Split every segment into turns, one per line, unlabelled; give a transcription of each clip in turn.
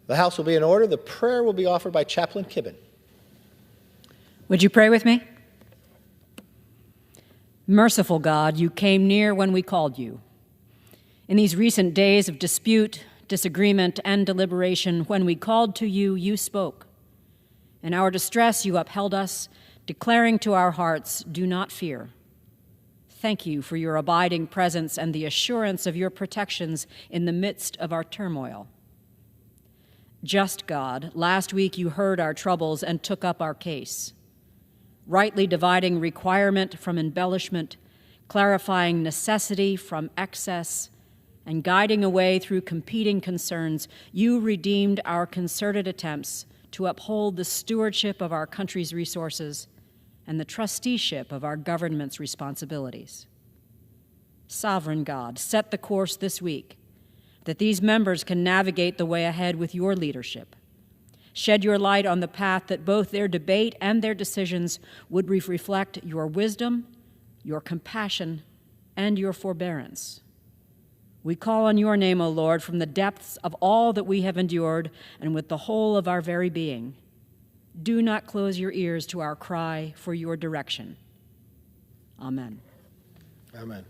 The House will be in order. The prayer will be offered by Chaplain Kibben.
Would you pray with me? Merciful God, you came near when we called you. In these recent days of dispute, disagreement, and deliberation, when we called to you, you spoke. In our distress, you upheld us, declaring to our hearts, do not fear. Thank you for your abiding presence and the assurance of your protections in the midst of our turmoil. Just God, last week you heard our troubles and took up our case, rightly dividing requirement from embellishment, clarifying necessity from excess, and guiding a way through competing concerns. You redeemed our concerted attempts to uphold the stewardship of our country's resources and the trusteeship of our government's responsibilities. Sovereign God, set the course this week that these members can navigate the way ahead with your leadership. Shed your light on the path that both their debate and their decisions would reflect your wisdom, your compassion, and your forbearance. We call on your name, O Lord, from the depths of all that we have endured and with the whole of our very being. Do not close your ears to our cry for your direction. Amen.
Amen.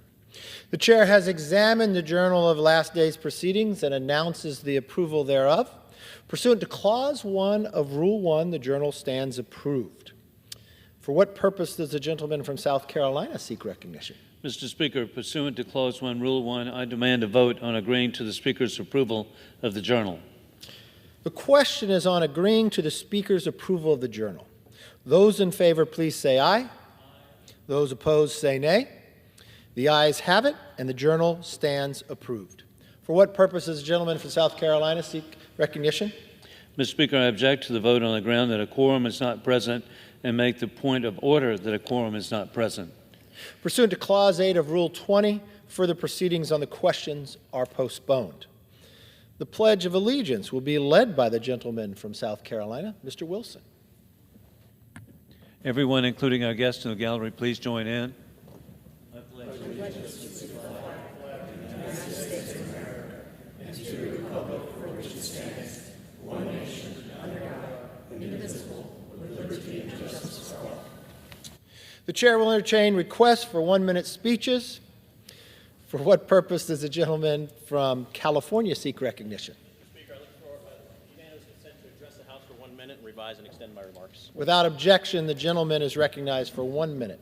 The chair has examined the journal of last day's proceedings and announces the approval thereof. Pursuant to Clause 1 of Rule 1, the journal stands approved. For what purpose does the gentleman from South Carolina seek recognition?
Mr. Speaker, pursuant to Clause 1, Rule 1, I demand a vote on agreeing to the Speaker's approval of the journal.
The question is on agreeing to the Speaker's approval of the journal. Those in favor, please say aye. Aye. Those opposed, say nay. The ayes have it, and the journal stands approved. For what purpose does the gentleman from South Carolina seek recognition?
Mr. Speaker, I object to the vote on the ground that a quorum is not present and make the point of order that a quorum is not present.
Pursuant to Clause 8 of Rule 20, further proceedings on the questions are postponed. The Pledge of Allegiance will be led by the gentleman from South Carolina, Mr. Wilson.
Everyone, including our guests in the gallery, please join in. I pledge
allegiance to the flag of the United States of America and to the republic for which it stands, one nation, under God, indivisible, with liberty and justice for all.
The chair will entertain requests for 1-minute speeches. For what purpose does the gentleman from California seek recognition?
Mr. Speaker, I look for unanimous consent to address the House for 1 minute and revise and extend my remarks.
Without objection, the gentleman is recognized for 1 minute.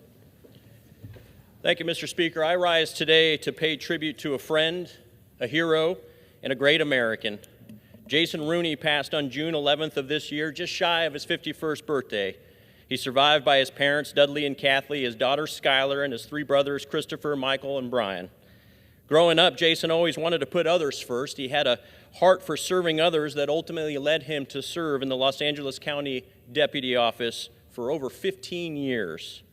Thank you, Mr. Speaker. I rise today to pay tribute to a friend, a hero, and a great American. Jason Rooney passed on June 11th of this year, just shy of his 51st birthday. He's survived by his parents, Dudley and Kathleen, his daughter, Skylar, and his 3 brothers, Christopher, Michael, and Brian. Growing up, Jason always wanted to put others first. He had a heart for serving others that ultimately led him to serve in the Los Angeles County Deputy Office for over 15 years.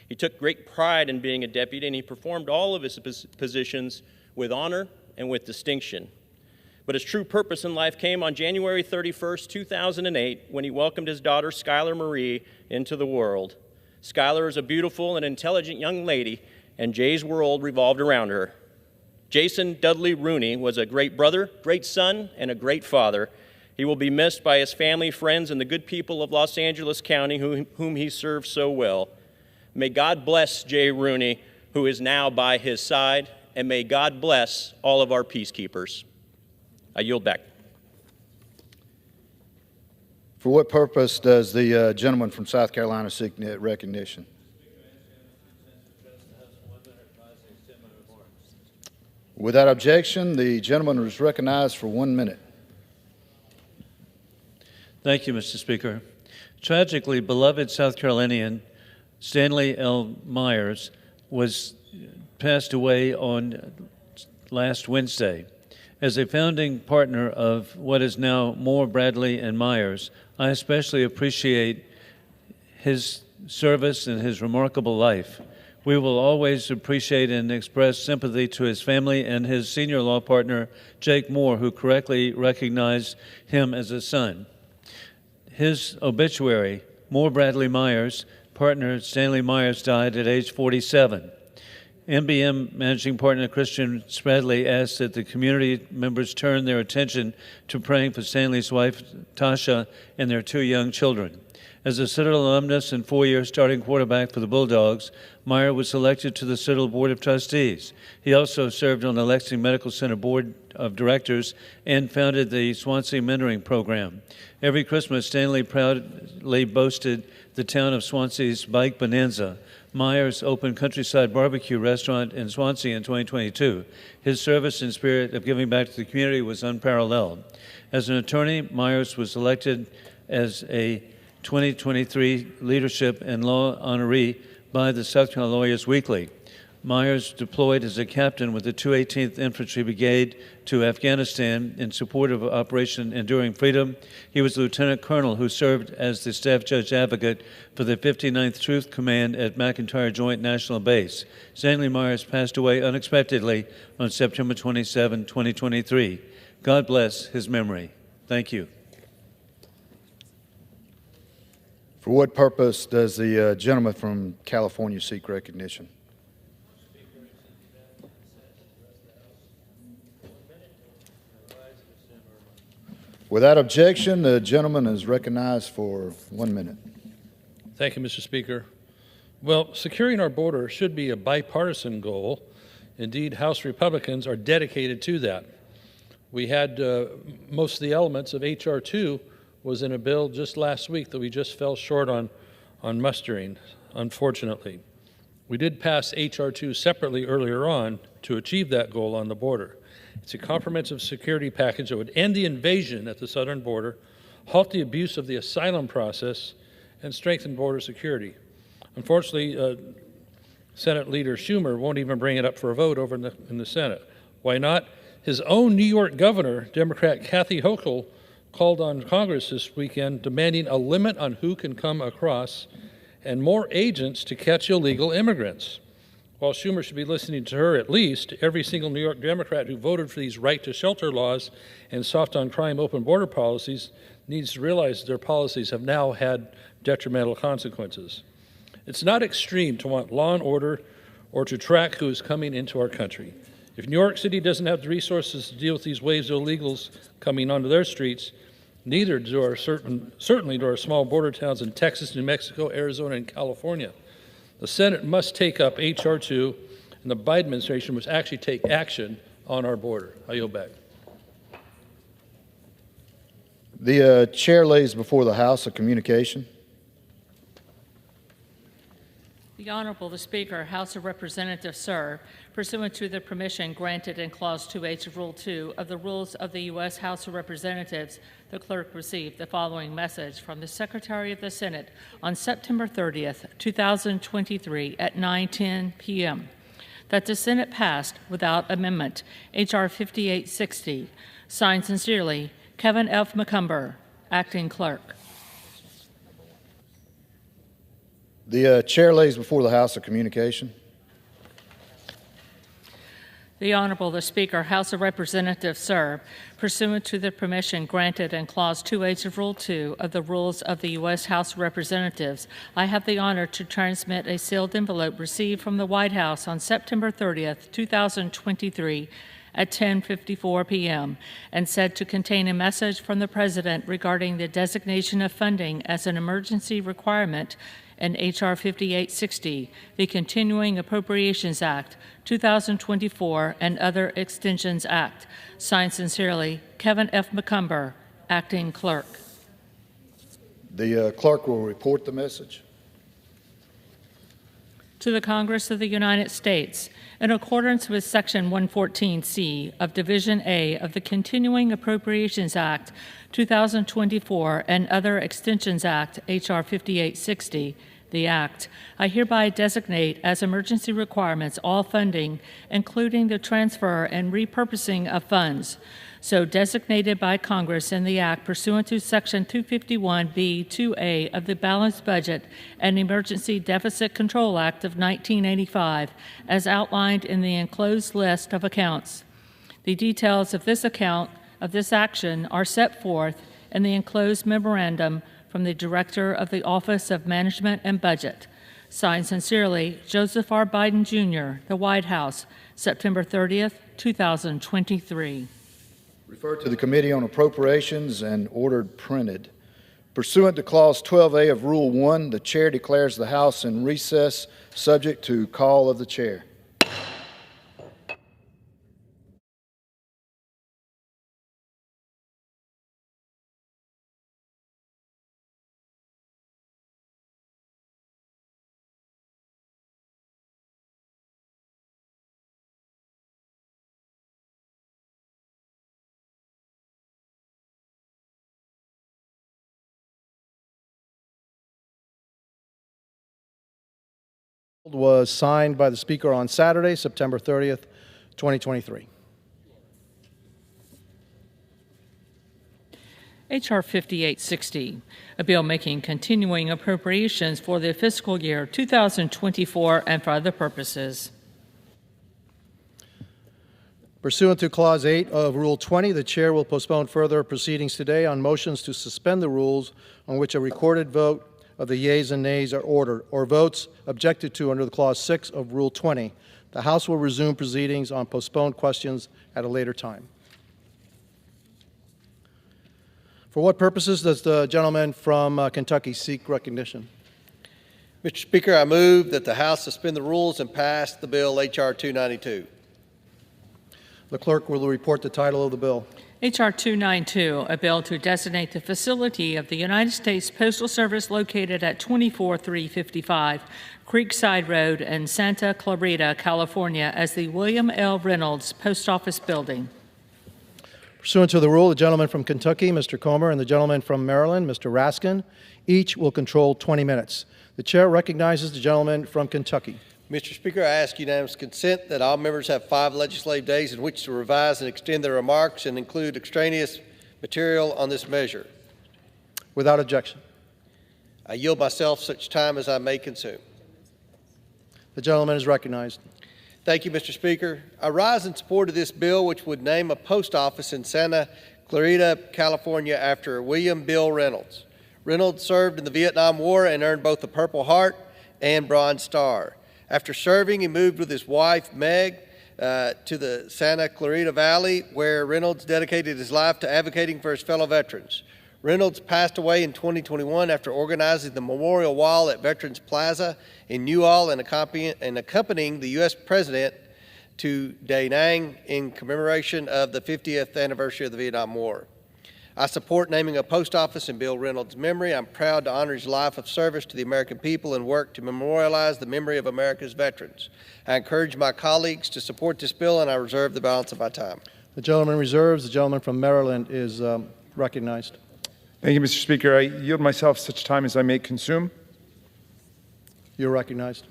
He took great pride in being a deputy, and he performed all of his positions with honor and with distinction. But his true purpose in life came on January 31st, 2008, when he welcomed his daughter, Skylar Marie, into the world. Skylar is a beautiful and intelligent young lady, and Jay's world revolved around her. Jason Dudley Rooney was a great brother, great son, and a great father. He will be missed by his family, friends, and the good people of Los Angeles County whom he served so well. May God bless Jay Rooney, who is now by his side, and may God bless all of our peacekeepers. I yield back.
For what purpose does the gentleman from South Carolina seek recognition? Without objection, the gentleman is recognized for 1 minute.
Thank you, Mr. Speaker. Tragically, beloved South Carolinian Stanley L. Meyers was passed away on last Wednesday. As a founding partner of what is now Moore, Bradley, and Meyers, I especially appreciate his service and his remarkable life. We will always appreciate and express sympathy to his family and his senior law partner, Jake Moore, who correctly recognized him as a son. His obituary, Moore Bradley Meyers, partner Stanley Meyers died at age 47. MBM Managing Partner Christian Spradley asked that the community members turn their attention to praying for Stanley's wife, Tasha, and their 2 young children. As a Citadel alumnus and 4-year starting quarterback for the Bulldogs, Meyer was elected to the Citadel Board of Trustees. He also served on the Lexington Medical Center Board of Directors and founded the Swansea Mentoring Program. Every Christmas, Stanley proudly boasted the town of Swansea's Bike Bonanza. Meyers opened Countryside Barbecue Restaurant in Swansea in 2022. His service and spirit of giving back to the community was unparalleled. As an attorney, Meyers was elected as a 2023 Leadership and Law honoree by the South Carolina Lawyers Weekly. Meyers deployed as a captain with the 218th Infantry Brigade to Afghanistan in support of Operation Enduring Freedom. He was the lieutenant colonel who served as the staff judge advocate for the 59th Truth Command at McIntyre Joint National Base. Stanley Meyers passed away unexpectedly on September 27, 2023. God bless his memory. Thank you.
For what purpose does the gentleman from California seek recognition? Without objection, the gentleman is recognized for 1 minute.
Thank you, Mr. Speaker. Well, securing our border should be a bipartisan goal. Indeed, House Republicans are dedicated to that. We had most of the elements of H.R. 2 was in a bill just last week that we just fell short on mustering, unfortunately. We did pass H.R. 2 separately earlier on to achieve that goal on the border. It's a comprehensive security package that would end the invasion at the southern border, halt the abuse of the asylum process, and strengthen border security. Unfortunately, Senate Leader Schumer won't even bring it up for a vote over in the Senate. Why not? His own New York governor, Democrat Kathy Hochul, called on Congress this weekend demanding a limit on who can come across and more agents to catch illegal immigrants. While Schumer should be listening to her, at least every single New York Democrat who voted for these right-to-shelter laws and soft-on-crime open border policies needs to realize their policies have now had detrimental consequences. It's not extreme to want law and order or to track who is coming into our country. If New York City doesn't have the resources to deal with these waves of illegals coming onto their streets, neither do our certainly do our small border towns in Texas, New Mexico, Arizona, and California. The Senate must take up H.R. 2, and the Biden administration must actually take action on our border. I yield back.
The chair lays before the House a communication.
The Honorable the Speaker, House of Representatives, sir, pursuant to the permission granted in Clause 2H of Rule 2 of the Rules of the U.S. House of Representatives, the clerk received the following message from the Secretary of the Senate on September 30th, 2023 at 9:10 p.m. that the Senate passed without amendment H.R. 5860. Signed sincerely, Kevin F. McCumber, Acting Clerk.
The chair lays before the House a communication.
The Honorable the Speaker, House of Representatives, sir, pursuant to the permission granted in Clause 2H of Rule 2 of the Rules of the U.S. House of Representatives, I have the honor to transmit a sealed envelope received from the White House on September 30th, 2023 at 10:54 p.m. and said to contain a message from the President regarding the designation of funding as an emergency requirement in H.R. 5860, the Continuing Appropriations Act, 2024, and Other Extensions Act. Signed sincerely, Kevin F. McCumber, Acting Clerk.
The clerk will report the message.
To the Congress of the United States, in accordance with Section 114C of Division A of the Continuing Appropriations Act, 2024, and Other Extensions Act, H.R. 5860, the Act, I hereby designate as emergency requirements all funding, including the transfer and repurposing of funds, so designated by Congress in the Act pursuant to Section 251B2A of the Balanced Budget and Emergency Deficit Control Act of 1985, as outlined in the enclosed list of accounts. The details of this action are set forth in the enclosed memorandum from the Director of the Office of Management and Budget. Signed sincerely, Joseph R. Biden, Jr., The White House, September 30th, 2023.
Referred to the Committee on Appropriations and ordered printed. Pursuant to Clause 12A of Rule 1, the Chair declares the House in recess, subject to call of the Chair.
Was signed by the Speaker on Saturday, September 30th, 2023.
H.R. 5860, a bill making continuing appropriations for the fiscal year 2024 and for other purposes.
Pursuant to Clause 8 of Rule 20, the Chair will postpone further proceedings today on motions to suspend the rules on which a recorded vote of the yeas and nays are ordered, or votes objected to under the Clause 6 of Rule 20. The House will resume proceedings on postponed questions at a later time. For what purposes does the gentleman from Kentucky seek recognition?
Mr. Speaker, I move that the House suspend the rules and pass the bill H.R. 292.
The clerk will report the title of the bill.
H.R. 292, a bill to designate the facility of the United States Postal Service located at 24355 Creekside Road in Santa Clarita, California, as the William L. Reynolds Post Office Building.
Pursuant to the rule, the gentleman from Kentucky, Mr. Comer, and the gentleman from Maryland, Mr. Raskin, each will control 20 minutes. The Chair recognizes the gentleman from Kentucky.
Mr. Speaker, I ask unanimous consent that all members have 5 legislative days in which to revise and extend their remarks and include extraneous material on this measure.
Without objection.
I yield myself such time as I may consume.
The gentleman is recognized.
Thank you, Mr. Speaker. I rise in support of this bill, which would name a post office in Santa Clarita, California, after William Bill Reynolds. Reynolds served in the Vietnam War and earned both the Purple Heart and Bronze Star. After serving, he moved with his wife, Meg, to the Santa Clarita Valley, where Reynolds dedicated his life to advocating for his fellow veterans. Reynolds passed away in 2021 after organizing the memorial wall at Veterans Plaza in Newhall and accompanying the U.S. President to Da Nang in commemoration of the 50th anniversary of the Vietnam War. I support naming a post office in Bill Reynolds' memory. I'm proud to honor his life of service to the American people and work to memorialize the memory of America's veterans. I encourage my colleagues to support this bill, and I reserve the balance of my time.
The gentleman reserves. The gentleman from Maryland is recognized.
Thank you, Mr. Speaker. I yield myself such time as I may consume.
You're recognized.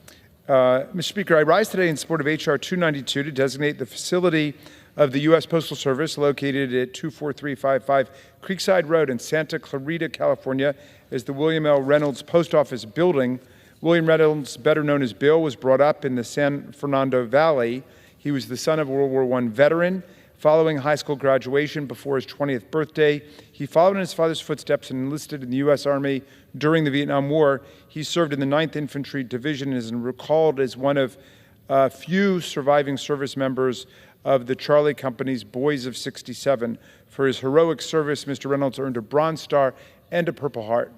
Mr. Speaker, I rise today in support of H.R. 292 to designate the facility of the U.S. Postal Service located at 24355 Creekside Road in Santa Clarita, California, as the William L. Reynolds Post Office Building. William Reynolds, better known as Bill, was brought up in the San Fernando Valley. He was the son of a World War I veteran. Following high school graduation before his 20th birthday, he followed in his father's footsteps and enlisted in the U.S. Army during the Vietnam War. He served in the 9th Infantry Division and is recalled as one of few surviving service members of the Charlie Company's Boys of 67. For his heroic service, Mr. Reynolds earned a Bronze Star and a Purple Heart.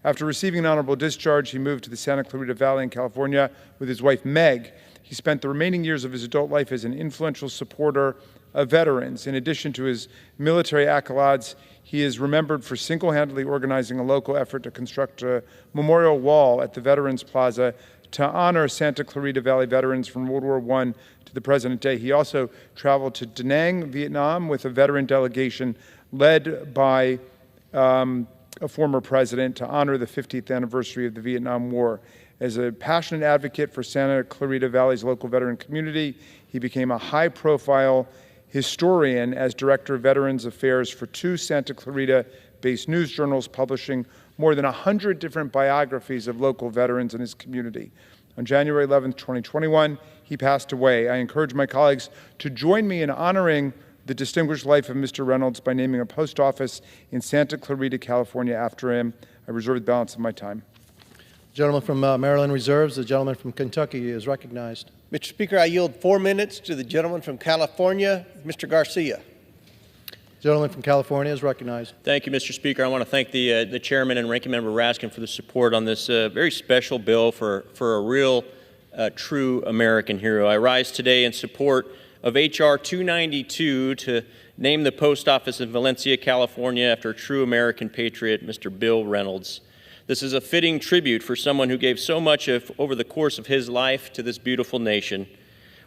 After receiving an honorable discharge, he moved to the Santa Clarita Valley in California with his wife, Meg. He spent the remaining years of his adult life as an influential supporter of veterans. In addition to his military accolades, he is remembered for single-handedly organizing a local effort to construct a memorial wall at the Veterans Plaza to honor Santa Clarita Valley veterans from World War I to the present day. He also traveled to Da Nang, Vietnam, with a veteran delegation led by a former president to honor the 50th anniversary of the Vietnam War. As a passionate advocate for Santa Clarita Valley's local veteran community, he became a high-profile historian as Director of Veterans Affairs for 2 Santa Clarita-based news journals, publishing more than 100 different biographies of local veterans in his community. On January 11, 2021, he passed away. I encourage my colleagues to join me in honoring the distinguished life of Mr. Reynolds by naming a post office in Santa Clarita, California after him. I reserve the balance of my time.
Gentleman from Maryland reserves. The gentleman from Kentucky is recognized.
Mr. Speaker, I yield 4 minutes to the gentleman from California, Mr. Garcia.
Gentleman from California is recognized.
Thank you, Mr. Speaker. I want to thank the chairman and ranking member Raskin for the support on this very special bill for a real, true American hero. I rise today in support of H.R. 292 to name the post office in Valencia, California, after a true American patriot, Mr. Bill Reynolds. This is a fitting tribute for someone who gave so much over the course of his life to this beautiful nation.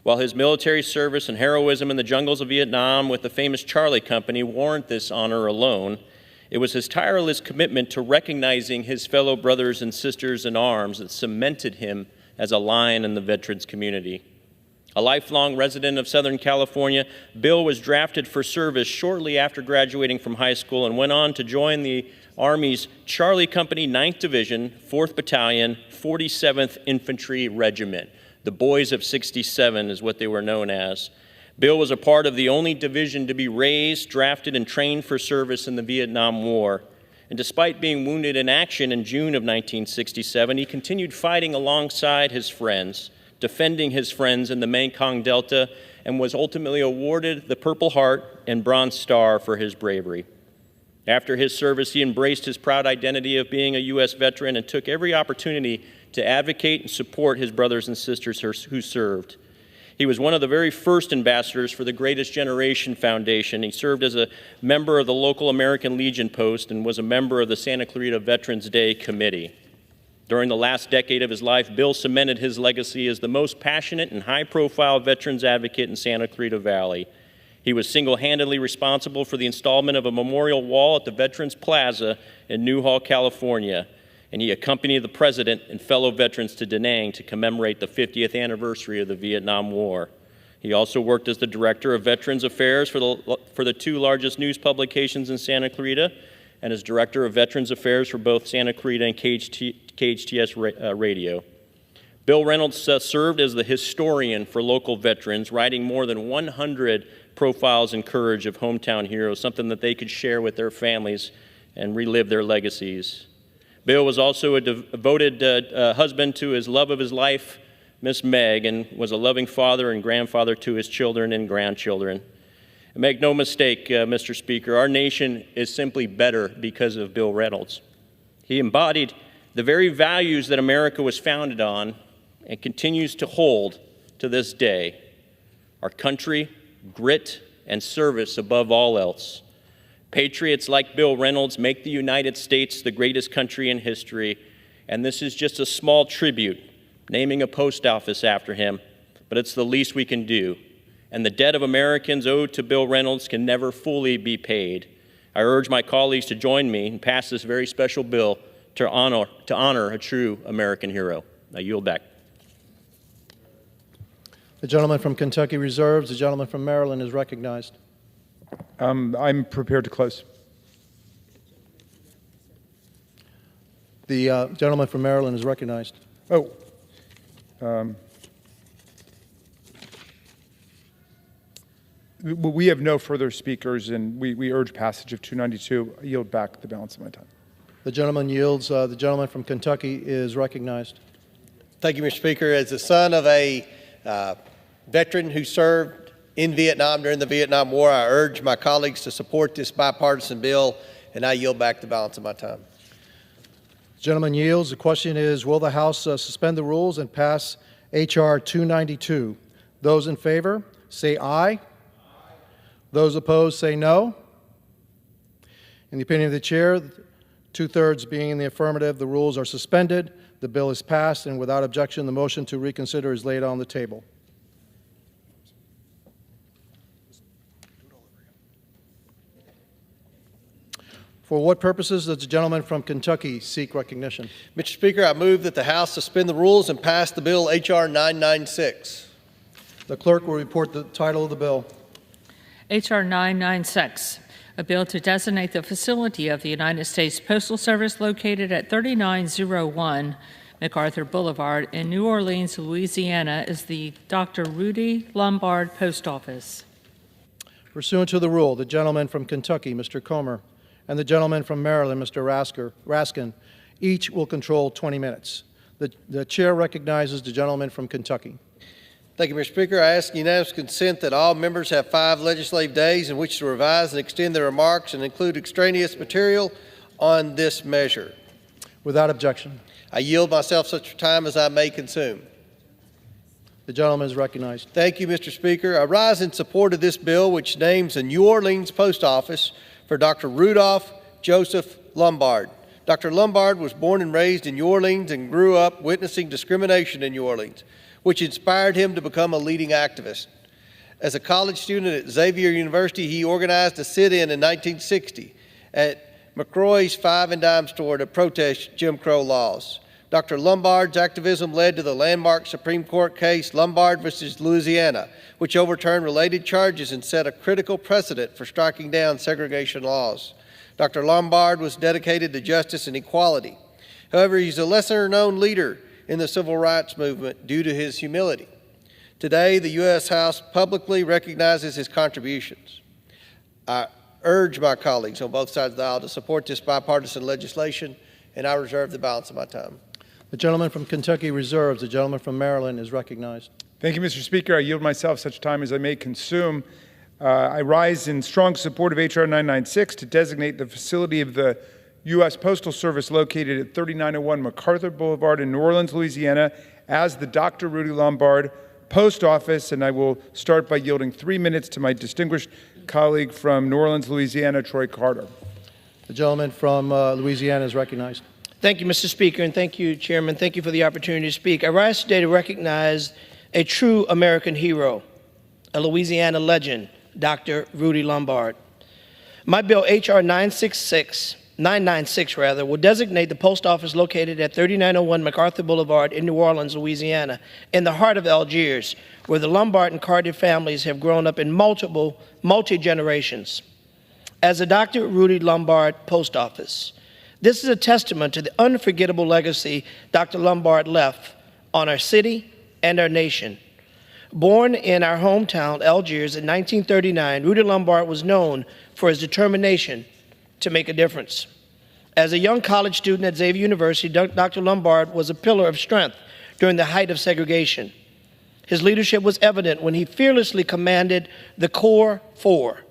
While his military service and heroism in the jungles of Vietnam with the famous Charlie Company warrant this honor alone, it was his tireless commitment to recognizing his fellow brothers and sisters in arms that cemented him as a lion in the veterans community. A lifelong resident of Southern California, Bill was drafted for service shortly after graduating from high school and went on to join the Army's Charlie Company 9th Division, 4th Battalion, 47th Infantry Regiment. The Boys of 67 is what they were known as. Bill was a part of the only division to be raised, drafted, and trained for service in the Vietnam War. And despite being wounded in action in June of 1967, he continued fighting alongside his friends, defending his friends in the Mekong Delta, and was ultimately awarded the Purple Heart and Bronze Star for his bravery. After his service, he embraced his proud identity of being a U.S. veteran and took every opportunity to advocate and support his brothers and sisters who served. He was one of the very first ambassadors for the Greatest Generation Foundation. He served as a member of the local American Legion post and was a member of the Santa Clarita Veterans Day Committee. During the last decade of his life, Bill cemented his legacy as the most passionate and high-profile veterans advocate in Santa Clarita Valley. He was single-handedly responsible for the installment of a memorial wall at the Veterans Plaza in Newhall, California, and he accompanied the president and fellow veterans to Da Nang to commemorate the 50th anniversary of the Vietnam War. He also worked as the director of Veterans Affairs for the two largest news publications in Santa Clarita, and as director of Veterans Affairs for both Santa Clarita and KHTS Radio. Bill Reynolds served as the historian for local veterans, writing more than 100 profiles and courage of hometown heroes, something that they could share with their families and relive their legacies. Bill was also a devoted husband to his love of his life, Miss Meg, and was a loving father and grandfather to his children and grandchildren. And make no mistake, Mr. Speaker, our nation is simply better because of Bill Reynolds. He embodied the very values that America was founded on and continues to hold to this day: our country, grit, and service above all else. Patriots like Bill Reynolds make the United States the greatest country in history, and this is just a small tribute, naming a post office after him, but it's the least we can do. And the debt of Americans owed to Bill Reynolds can never fully be paid. I urge my colleagues to join me and pass this very special bill to honor a true American hero. I yield back.
The gentleman from Kentucky reserves. The gentleman from Maryland is recognized.
I'm prepared to close.
The gentleman from Maryland is recognized.
Oh. We have no further speakers, and we urge passage of 292. I yield back the balance of my time.
The gentleman yields. The gentleman from Kentucky is recognized.
Thank you, Mr. Speaker. As the son of a veteran who served in Vietnam during the Vietnam War, I urge my colleagues to support this bipartisan bill, and I yield back the balance of my time.
The gentleman yields. The question is, will the House suspend the rules and pass H.R. 292? Those in favor, say aye. Aye. Those opposed, say no. In the opinion of the chair, 2/3 being in the affirmative, the rules are suspended. The bill is passed, and without objection, the motion to reconsider is laid on the table. For what purposes does the gentleman from Kentucky seek recognition?
Mr. Speaker, I move that the House suspend the rules and pass the bill H.R. 996.
The clerk will report the title of the bill.
H.R. 996, a bill to designate the facility of the United States Postal Service located at 3901 MacArthur Boulevard in New Orleans, Louisiana, as the Dr. Rudy Lombard Post Office.
Pursuant to the rule, the gentleman from Kentucky, Mr. Comer, and the gentleman from Maryland, Mr. Raskin, each will control 20 minutes. The chair recognizes the gentleman from Kentucky.
Thank you, Mr. Speaker. I ask unanimous consent that all members have 5 legislative days in which to revise and extend their remarks and include extraneous material on this measure.
Without objection.
I yield myself such time as I may consume.
The gentleman is recognized.
Thank you, Mr. Speaker. I rise in support of this bill, which names a New Orleans post office for Dr. Rudolph Joseph Lombard. Dr. Lombard was born and raised in New Orleans and grew up witnessing discrimination in New Orleans, which inspired him to become a leading activist. As a college student at Xavier University, he organized a sit-in 1960 at McCrory's Five and Dime store to protest Jim Crow laws. Dr. Lombard's activism led to the landmark Supreme Court case Lombard versus Louisiana, which overturned related charges and set a critical precedent for striking down segregation laws. Dr. Lombard was dedicated to justice and equality. However, he's a lesser-known leader in the civil rights movement due to his humility. Today, the U.S. House publicly recognizes his contributions. I urge my colleagues on both sides of the aisle to support this bipartisan legislation, and I reserve the balance of my time.
The gentleman from Kentucky reserves. The gentleman from Maryland is recognized.
Thank you, Mr. Speaker. I yield myself such time as I may consume. I rise in strong support of H.R. 996 to designate the facility of the U.S. Postal Service located at 3901 MacArthur Boulevard in New Orleans, Louisiana, as the Dr. Rudy Lombard Post Office, and I will start by yielding 3 minutes to my distinguished colleague from New Orleans, Louisiana, Troy Carter.
The gentleman from Louisiana is recognized.
Thank you, Mr. Speaker, and thank you, Chairman. Thank you for the opportunity to speak. I rise today to recognize a true American hero, a Louisiana legend, Dr. Rudy Lombard. My bill, H.R. 996, will designate the post office located at 3901 MacArthur Boulevard in New Orleans, Louisiana, in the heart of Algiers, where the Lombard and Carter families have grown up in multi-generations. As a Dr. Rudy Lombard post office, this is a testament to the unforgettable legacy Dr. Lombard left on our city and our nation. Born in our hometown, Algiers, in 1939, Rudy Lombard was known for his determination to make a difference. As a young college student at Xavier University, Dr. Lombard was a pillar of strength during the height of segregation. His leadership was evident when he fearlessly commanded the Core Four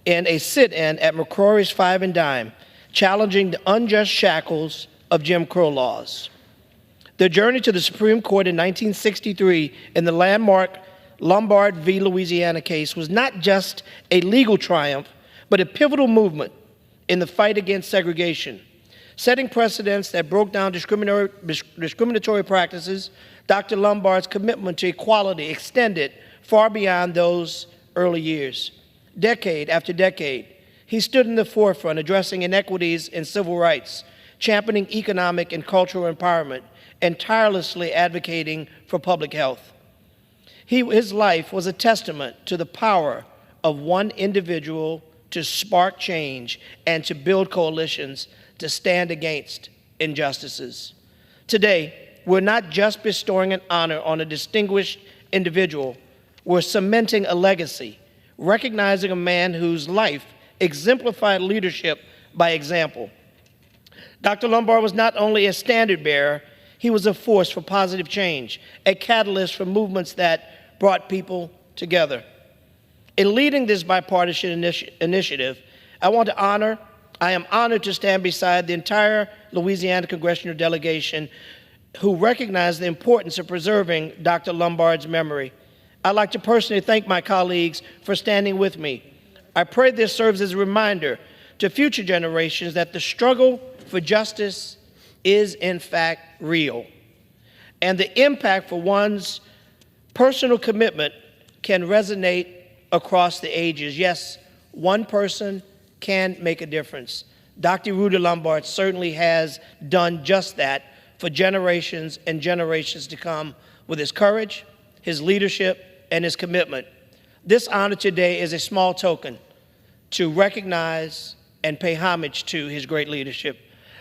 in a sit-in at McCrory's Five and Dime, challenging the unjust shackles of Jim Crow laws. Their journey to the Supreme Court in 1963 in the landmark Lombard v. Louisiana case was not just a legal triumph, but a pivotal movement in the fight against segregation. Setting precedents that broke down discriminatory practices, Dr. Lombard's commitment to equality extended far beyond those early years. Decade after decade, he stood in the forefront addressing inequities in civil rights, championing economic and cultural empowerment, and tirelessly advocating for public health. His life was a testament to the power of one individual to spark change and to build coalitions to stand against injustices. Today, we're not just bestowing an honor on a distinguished individual, we're cementing a legacy, recognizing a man whose life exemplified leadership by example. Dr. Lombard was not only a standard bearer, he was a force for positive change, a catalyst for movements that brought people together. In leading this bipartisan initiative, I am honored to stand beside the entire Louisiana congressional delegation who recognize the importance of preserving Dr. Lombard's memory. I'd like to personally thank my colleagues for standing with me. I pray this serves as a reminder to future generations that the struggle for justice is in fact real, and the impact for one's personal commitment can resonate across the ages. Yes, one person can make a difference. Dr. Rudy Lombard certainly has done just that for generations and generations to come with his courage, his leadership, and his commitment. This honor today is a small token to recognize and pay homage to his great leadership.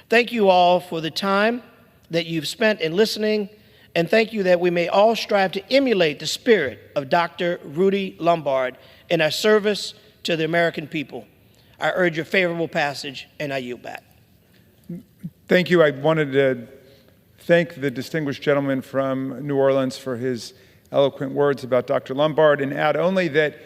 Thank you all for the time that you've spent in listening, and thank you that we may all strive to emulate the spirit of Dr. Rudy Lombard in our service to the American people. I urge your favorable passage, and I yield back.
Thank you. I wanted to thank the distinguished gentleman from New Orleans for his eloquent words about Dr. Lombard, and add only that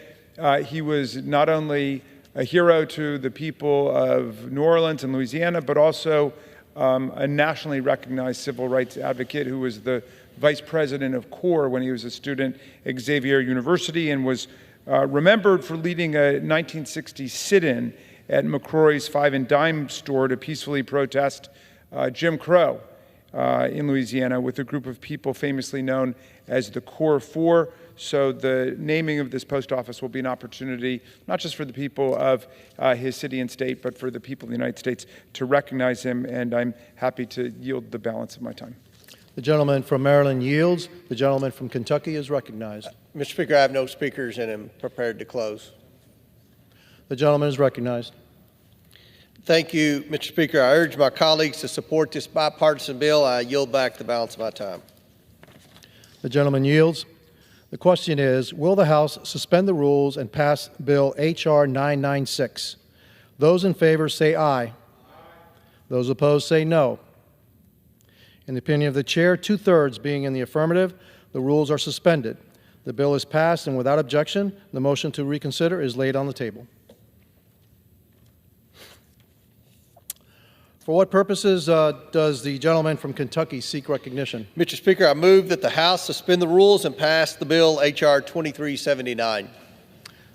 he was not only a hero to the people of New Orleans and Louisiana, but also a nationally recognized civil rights advocate who was the vice president of CORE when he was a student at Xavier University, and was remembered for leading a 1960 sit-in at McCrory's Five and Dime store to peacefully protest Jim Crow in Louisiana with a group of people famously known as the Core Four. So the naming of this post office will be an opportunity, not just for the people of his city and state, but for the people of the United States to recognize him, and I'm happy to yield the balance of my time.
The gentleman from Maryland yields. The gentleman from Kentucky is recognized.
Mr. Speaker, I have no speakers and am prepared to close.
The gentleman is recognized.
Thank you, Mr. Speaker. I urge my colleagues to support this bipartisan bill. I yield back the balance of my time.
The gentleman yields. The question is, will the House suspend the rules and pass Bill H.R. 996? Those in favor say aye. Those opposed say no. In the opinion of the chair, 2/3 being in the affirmative, the rules are suspended. The bill is passed, and without objection, the motion to reconsider is laid on the table. For what purposes does the gentleman from Kentucky seek recognition?
Mr. Speaker, I move that the House suspend the rules and pass the bill H.R. 2379.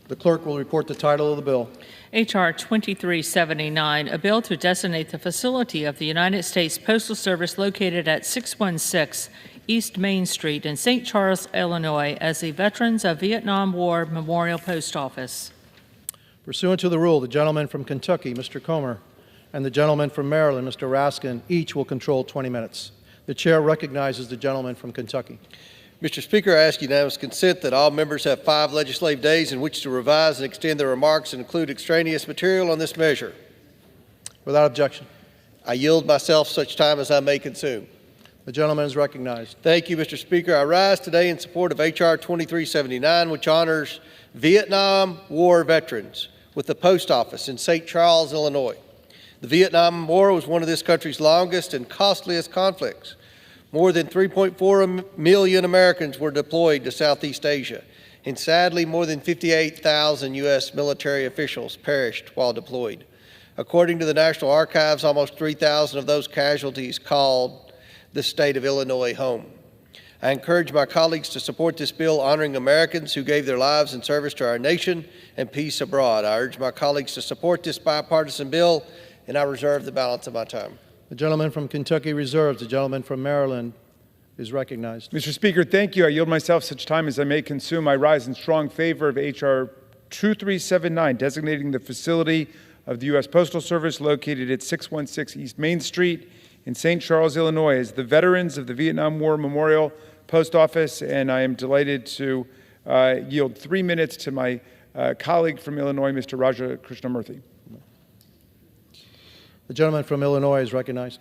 The clerk will report the title of the bill.
H.R. 2379, a bill to designate the facility of the United States Postal Service located at 616 East Main Street in St. Charles, Illinois, as the Veterans of Vietnam War Memorial Post Office.
Pursuant to the rule, the gentleman from Kentucky, Mr. Comer, and the gentleman from Maryland, Mr. Raskin, each will control 20 minutes. The chair recognizes the gentleman from Kentucky.
Mr. Speaker, I ask unanimous consent that all members have 5 legislative days in which to revise and extend their remarks and include extraneous material on this measure.
Without objection.
I yield myself such time as I may consume.
The gentleman is recognized.
Thank you, Mr. Speaker. I rise today in support of H.R. 2379, which honors Vietnam War veterans with the post office in St. Charles, Illinois. The Vietnam War was one of this country's longest and costliest conflicts. More than 3.4 million Americans were deployed to Southeast Asia, and sadly, more than 58,000 U.S. military officials perished while deployed. According to the National Archives, almost 3,000 of those casualties called the state of Illinois home. I encourage my colleagues to support this bill honoring Americans who gave their lives in service to our nation and peace abroad. I urge my colleagues to support this bipartisan bill, and I reserve the balance of my time.
The gentleman from Kentucky reserves. The gentleman from Maryland is recognized.
Mr. Speaker, thank you. I yield myself such time as I may consume. I rise in strong favor of H.R. 2379, designating the facility of the U.S. Postal Service located at 616 East Main Street in St. Charles, Illinois, as the Veterans of the Vietnam War Memorial Post Office, and I am delighted to yield 3 minutes to my colleague from Illinois, Mr. Raja Krishnamurthy.
The gentleman from Illinois is recognized.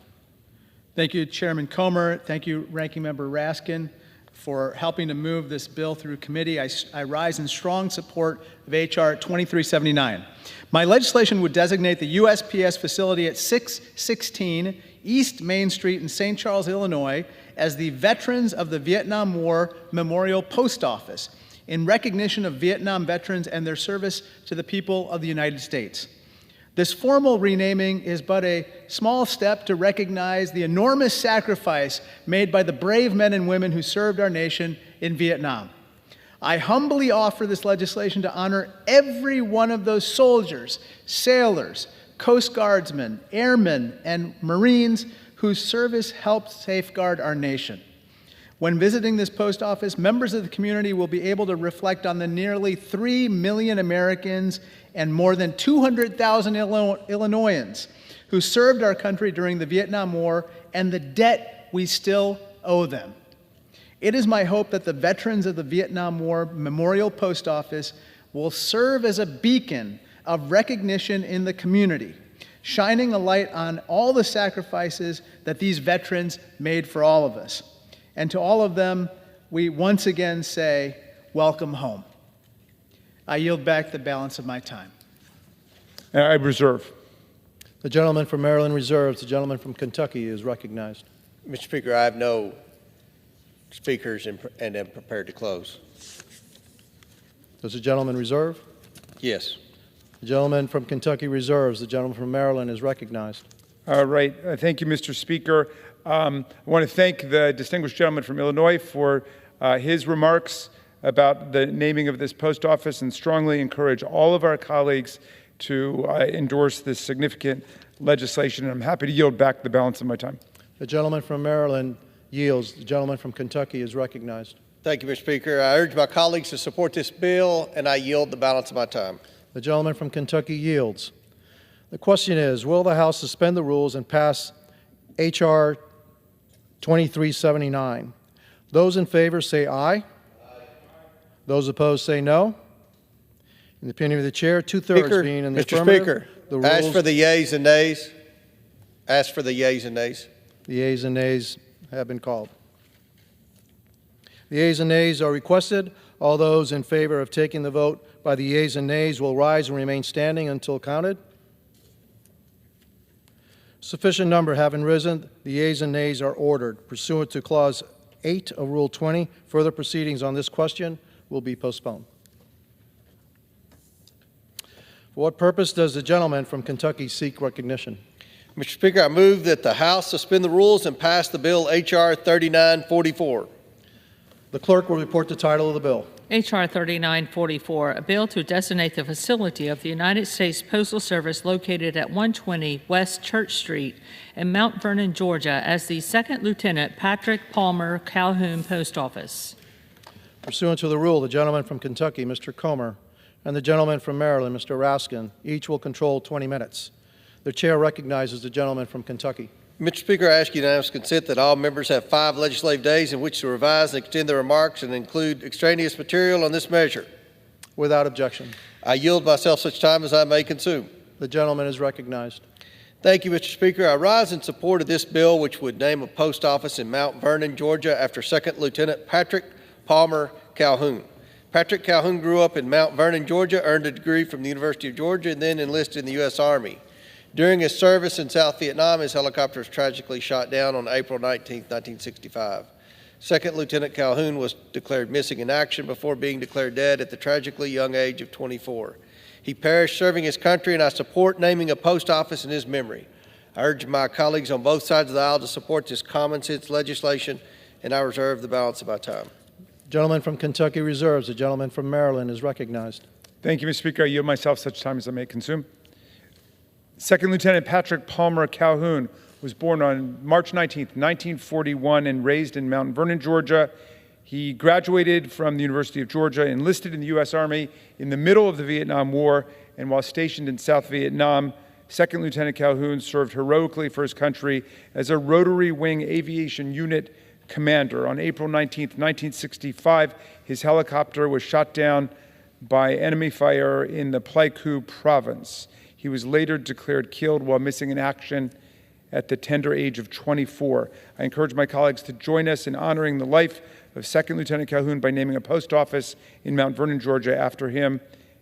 Thank you, Chairman Comer. Thank you, Ranking Member Raskin, for helping to move this bill through committee. I rise in strong support of H.R. 2379. My legislation would designate the USPS facility at 616 East Main Street in St. Charles, Illinois, as the Veterans of the Vietnam War Memorial Post Office in recognition of Vietnam veterans and their service to the people of the United States. This formal renaming is but a small step to recognize the enormous sacrifice made by the brave men and women who served our nation in Vietnam. I humbly offer this legislation to honor every one of those soldiers, sailors, Coast Guardsmen, airmen, and Marines whose service helped safeguard our nation. When visiting this post office, members of the community will be able to reflect on the nearly 3 million Americans and more than 200,000 Illinoisans who served our country during the Vietnam War and the debt we still owe them. It is my hope that the Veterans of the Vietnam War Memorial Post Office will serve as a beacon of recognition in the community, shining a light on all the sacrifices that these veterans made for all of us. And to all of them, we once again say, welcome home. I yield back the balance of my time.
I reserve.
The gentleman from Maryland reserves. The gentleman from Kentucky is recognized.
Mr. Speaker, I have no speakers and am prepared to close.
Does the gentleman reserve?
Yes.
The gentleman from Kentucky reserves. The gentleman from Maryland is recognized.
All right. Thank you, Mr. Speaker. I want to thank the distinguished gentleman from Illinois for his remarks about the naming of this post office and strongly encourage all of our colleagues to endorse this significant legislation. And I'm happy to yield back the balance of my time.
The gentleman from Maryland yields. The gentleman from Kentucky is recognized.
Thank you, Mr. Speaker. I urge my colleagues to support this bill, and I yield the balance of my time.
The gentleman from Kentucky yields. The question is, will the House suspend the rules and pass H.R. 2379? Those in favor say aye. Aye. Those opposed say no. In the opinion of the chair, two-thirds being in the
Mr.
affirmative.
Speaker, ask for the yeas and nays. Ask for the yeas and nays.
The yeas and nays have been called. The yeas and nays are requested. All those in favor of taking the vote by the yeas and nays will rise and remain standing until counted. Sufficient number having risen, the yeas and nays are ordered. Pursuant to Clause 8 of Rule 20, further proceedings on this question will be postponed. For what purpose does the gentleman from Kentucky seek recognition?
Mr. Speaker, I move that the House suspend the rules and pass the bill H.R. 3944.
The clerk will report the title of the bill.
H.R. 3944, a bill to designate the facility of the United States Postal Service located at 120 West Church Street in Mount Vernon, Georgia, as the Second Lieutenant Patrick Palmer Calhoun Post Office.
Pursuant to the rule, the gentleman from Kentucky, Mr. Comer, and the gentleman from Maryland, Mr. Raskin, each will control 20 minutes. The chair recognizes the gentleman from Kentucky.
Mr. Speaker, I ask unanimous consent that all members have 5 legislative days in which to revise and extend their remarks and include extraneous material on this measure.
Without objection.
I yield myself such time as I may consume.
The gentleman is recognized.
Thank you, Mr. Speaker. I rise in support of this bill, which would name a post office in Mount Vernon, Georgia, after Second Lieutenant Patrick Palmer Calhoun. Patrick Calhoun grew up in Mount Vernon, Georgia, earned a degree from the University of Georgia, and then enlisted in the U.S. Army. During his service in South Vietnam, his helicopter was tragically shot down on April 19, 1965. Second Lieutenant Calhoun was declared missing in action before being declared dead at the tragically young age of 24. He perished serving his country, and I support naming a post office in his memory. I urge my colleagues on both sides of the aisle to support this common sense legislation, and I reserve the balance of my time.
The gentleman from Kentucky reserves. The gentleman from Maryland is recognized.
Thank you, Mr. Speaker. I yield myself such time as I may consume. Second Lieutenant Patrick Palmer Calhoun was born on March 19, 1941, and raised in Mount Vernon, Georgia. He graduated from the University of Georgia, enlisted in the U.S. Army in the middle of the Vietnam War, and while stationed in South Vietnam, Second Lieutenant Calhoun served heroically for his country as a Rotary Wing Aviation Unit commander. On April 19, 1965, his helicopter was shot down by enemy fire in the Pleiku province. He was later declared killed while missing in action at the tender age of 24. I encourage my colleagues to join us in honoring the life of Second Lieutenant Calhoun by naming a post office in Mount Vernon, Georgia after him,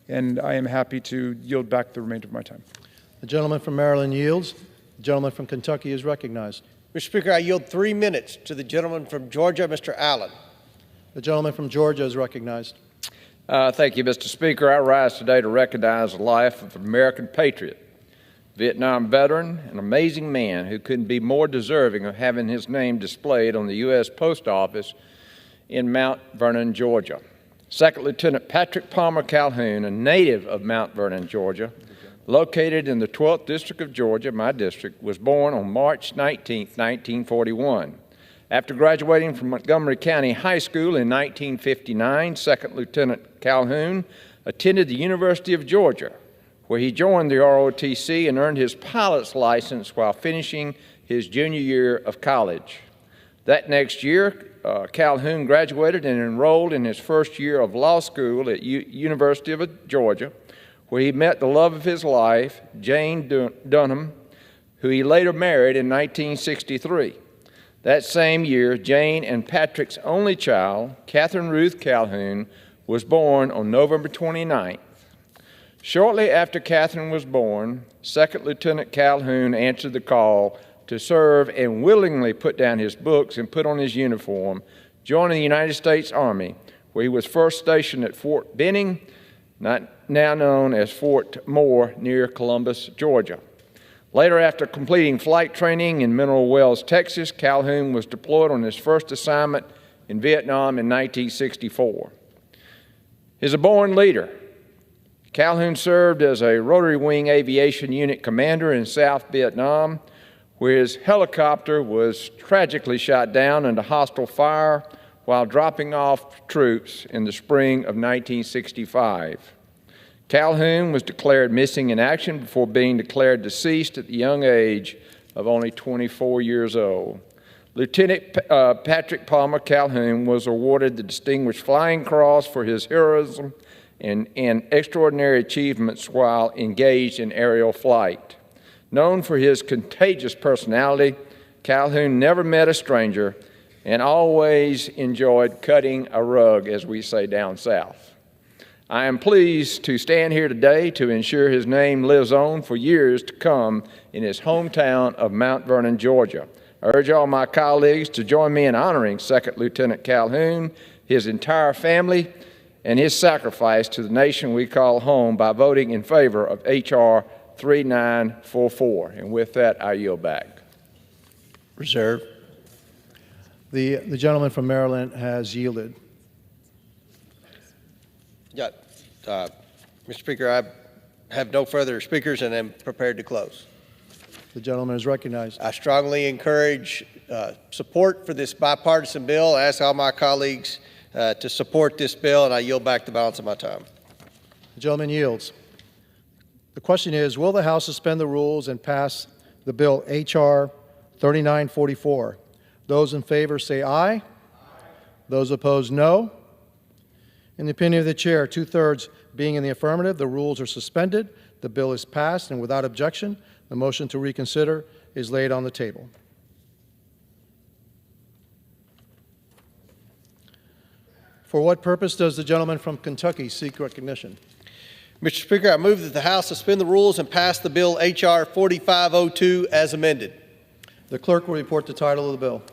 and I am happy to yield back the remainder of my time.
The gentleman from Maryland yields. The gentleman from Kentucky is recognized.
Mr. Speaker, I yield 3 minutes to the gentleman from Georgia, Mr. Allen.
The gentleman from Georgia is recognized.
Thank you, Mr. Speaker. I rise today to recognize the life of an American patriot, Vietnam veteran, an amazing man who couldn't be more deserving of having his name displayed on the U.S. Post Office in Mount Vernon, Georgia. Second Lieutenant Patrick Palmer Calhoun, a native of Mount Vernon, Georgia, located in the 12th District of Georgia, my district, was born on March 19, 1941. After graduating from Montgomery County High School in 1959, Second Lieutenant Calhoun attended the University of Georgia, where he joined the ROTC and earned his pilot's license while finishing his junior year of college. That next year, Calhoun graduated and enrolled in his first year of law school at University of Georgia, where he met the love of his life, Jane Dunham, who he later married in 1963. That same year, Jane and Patrick's only child, Catherine Ruth Calhoun, was born on November 29th. Shortly after Catherine was born, Second Lieutenant Calhoun answered the call to serve and willingly put down his books and put on his uniform, joining the United States Army, where he was first stationed at Fort Benning, now known as Fort Moore, near Columbus, Georgia. Later, after completing flight training in Mineral Wells, Texas, Calhoun was deployed on his first assignment in Vietnam in 1964. As a born leader, Calhoun served as a Rotary Wing Aviation Unit commander in South Vietnam, where his helicopter was tragically shot down under hostile fire while dropping off troops in the spring of 1965. Calhoun was declared missing in action before being declared deceased at the young age of only 24 years old. Lieutenant Patrick Palmer Calhoun was awarded the Distinguished Flying Cross for his heroism and extraordinary achievements while engaged in aerial flight. Known for his contagious personality, Calhoun never met a stranger and always enjoyed cutting a rug, as we say down south. I am pleased to stand here today to ensure his name lives on for years to come in his hometown of Mount Vernon, Georgia. I urge all my colleagues to join me in honoring Second Lieutenant Calhoun, his entire family, and his sacrifice to the nation we call home by voting in favor of H.R. 3944. And with that, I yield back.
Reserve. The gentleman from Maryland has yielded.
Yeah, Mr. Speaker, I have no further speakers and am prepared to close.
The gentleman is recognized.
I strongly encourage support for this bipartisan bill. I ask all my colleagues to support this bill, and I yield back the balance of my time.
The gentleman yields. The question is, will the House suspend the rules and pass the bill H.R. 3944? Those in favor say aye. Aye. Those opposed, no. In the opinion of the chair, 2/3 being in the affirmative, the rules are suspended, the bill is passed, and without objection, the motion to reconsider is laid on the table. For what purpose does the gentleman from Kentucky seek recognition?
Mr. Speaker, I move that the House suspend the rules and pass the bill H.R. 4502 as amended.
The clerk will report the title of the bill.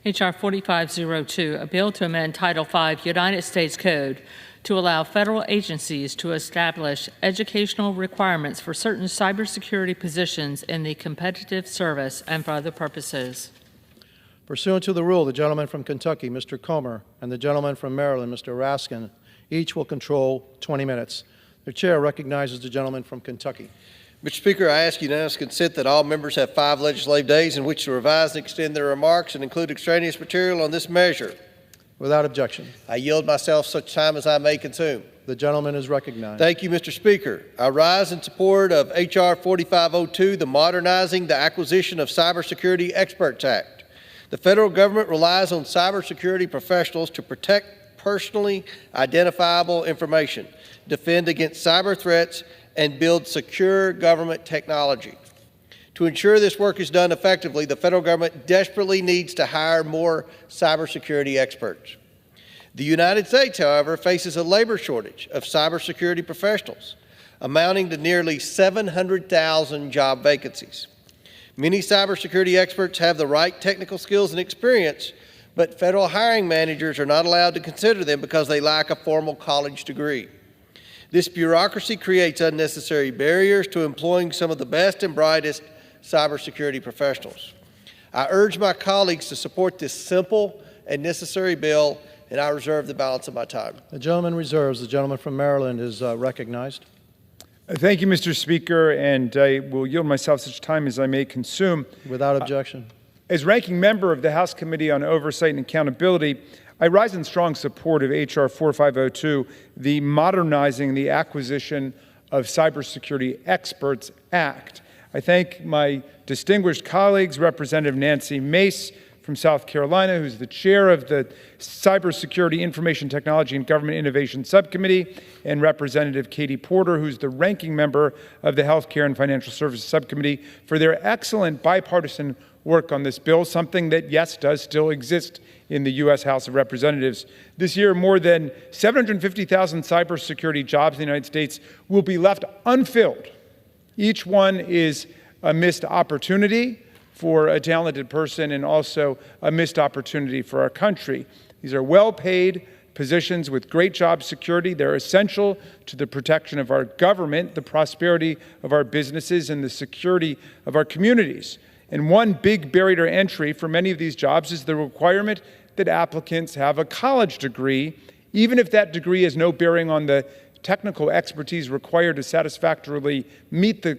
H.R. 4502, a bill to amend Title V United States Code to allow federal agencies to establish educational requirements for certain cybersecurity positions in the competitive service and for other purposes.
Pursuant to the rule, the gentleman from Kentucky, Mr. Comer, and the gentleman from Maryland, Mr. Raskin, each will control 20 minutes. The chair recognizes the gentleman from Kentucky.
Mr. Speaker, I ask unanimous consent that all members have 5 legislative days in which to revise and extend their remarks and include extraneous material on this measure.
Without objection.
I yield myself such time as I may consume.
The gentleman is recognized.
Thank you, Mr. Speaker. I rise in support of H.R. 4502, the Modernizing the Acquisition of Cybersecurity Experts Act. The federal government relies on cybersecurity professionals to protect personally identifiable information, defend against cyber threats, and build secure government technology. To ensure this work is done effectively, the federal government desperately needs to hire more cybersecurity experts. The United States, however, faces a labor shortage of cybersecurity professionals, amounting to nearly 700,000 job vacancies. Many cybersecurity experts have the right technical skills and experience, but federal hiring managers are not allowed to consider them because they lack a formal college degree. This bureaucracy creates unnecessary barriers to employing some of the best and brightest cybersecurity professionals. I urge my colleagues to support this simple and necessary bill, and I reserve the balance of my time.
The gentleman reserves. The gentleman from Maryland is recognized.
Thank you, Mr. Speaker, and I will yield myself such time as I may consume.
Without objection.
As ranking member of the House Committee on Oversight and Accountability, I rise in strong support of H.R. 4502, the Modernizing the Acquisition of Cybersecurity Experts Act. I thank my distinguished colleagues, Representative Nancy Mace from South Carolina, who's the chair of the Cybersecurity, Information Technology, and Government Innovation Subcommittee, and Representative Katie Porter, who's the ranking member of the Healthcare and Financial Services Subcommittee, for their excellent bipartisan work on this bill, something that, yes, does still exist in the U.S. House of Representatives. This year, more than 750,000 cybersecurity jobs in the United States will be left unfilled. Each one is a missed opportunity for a talented person and also a missed opportunity for our country. These are well-paid positions with great job security. They're essential to the protection of our government, the prosperity of our businesses, and the security of our communities. And one big barrier to entry for many of these jobs is the requirement that applicants have a college degree, even if that degree has no bearing on the technical expertise required to satisfactorily meet the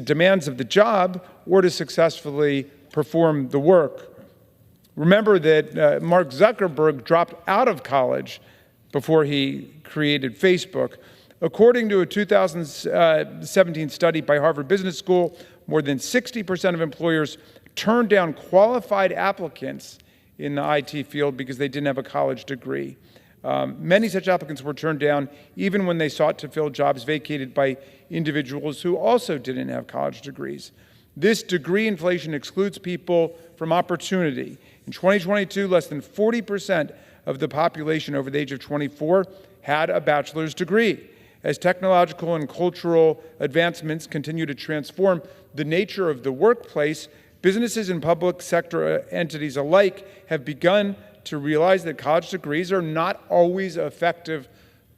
demands of the job or to successfully perform the work. Remember that Mark Zuckerberg dropped out of college before he created Facebook. According to a 2017 study by Harvard Business School, more than 60% of employers turned down qualified applicants in the IT field because they didn't have a college degree. Many such applicants were turned down even when they sought to fill jobs vacated by individuals who also didn't have college degrees. This degree inflation excludes people from opportunity. In 2022, less than 40% of the population over the age of 24 had a bachelor's degree. As technological and cultural advancements continue to transform the nature of the workplace, businesses and public sector entities alike have begun to realize that college degrees are not always effective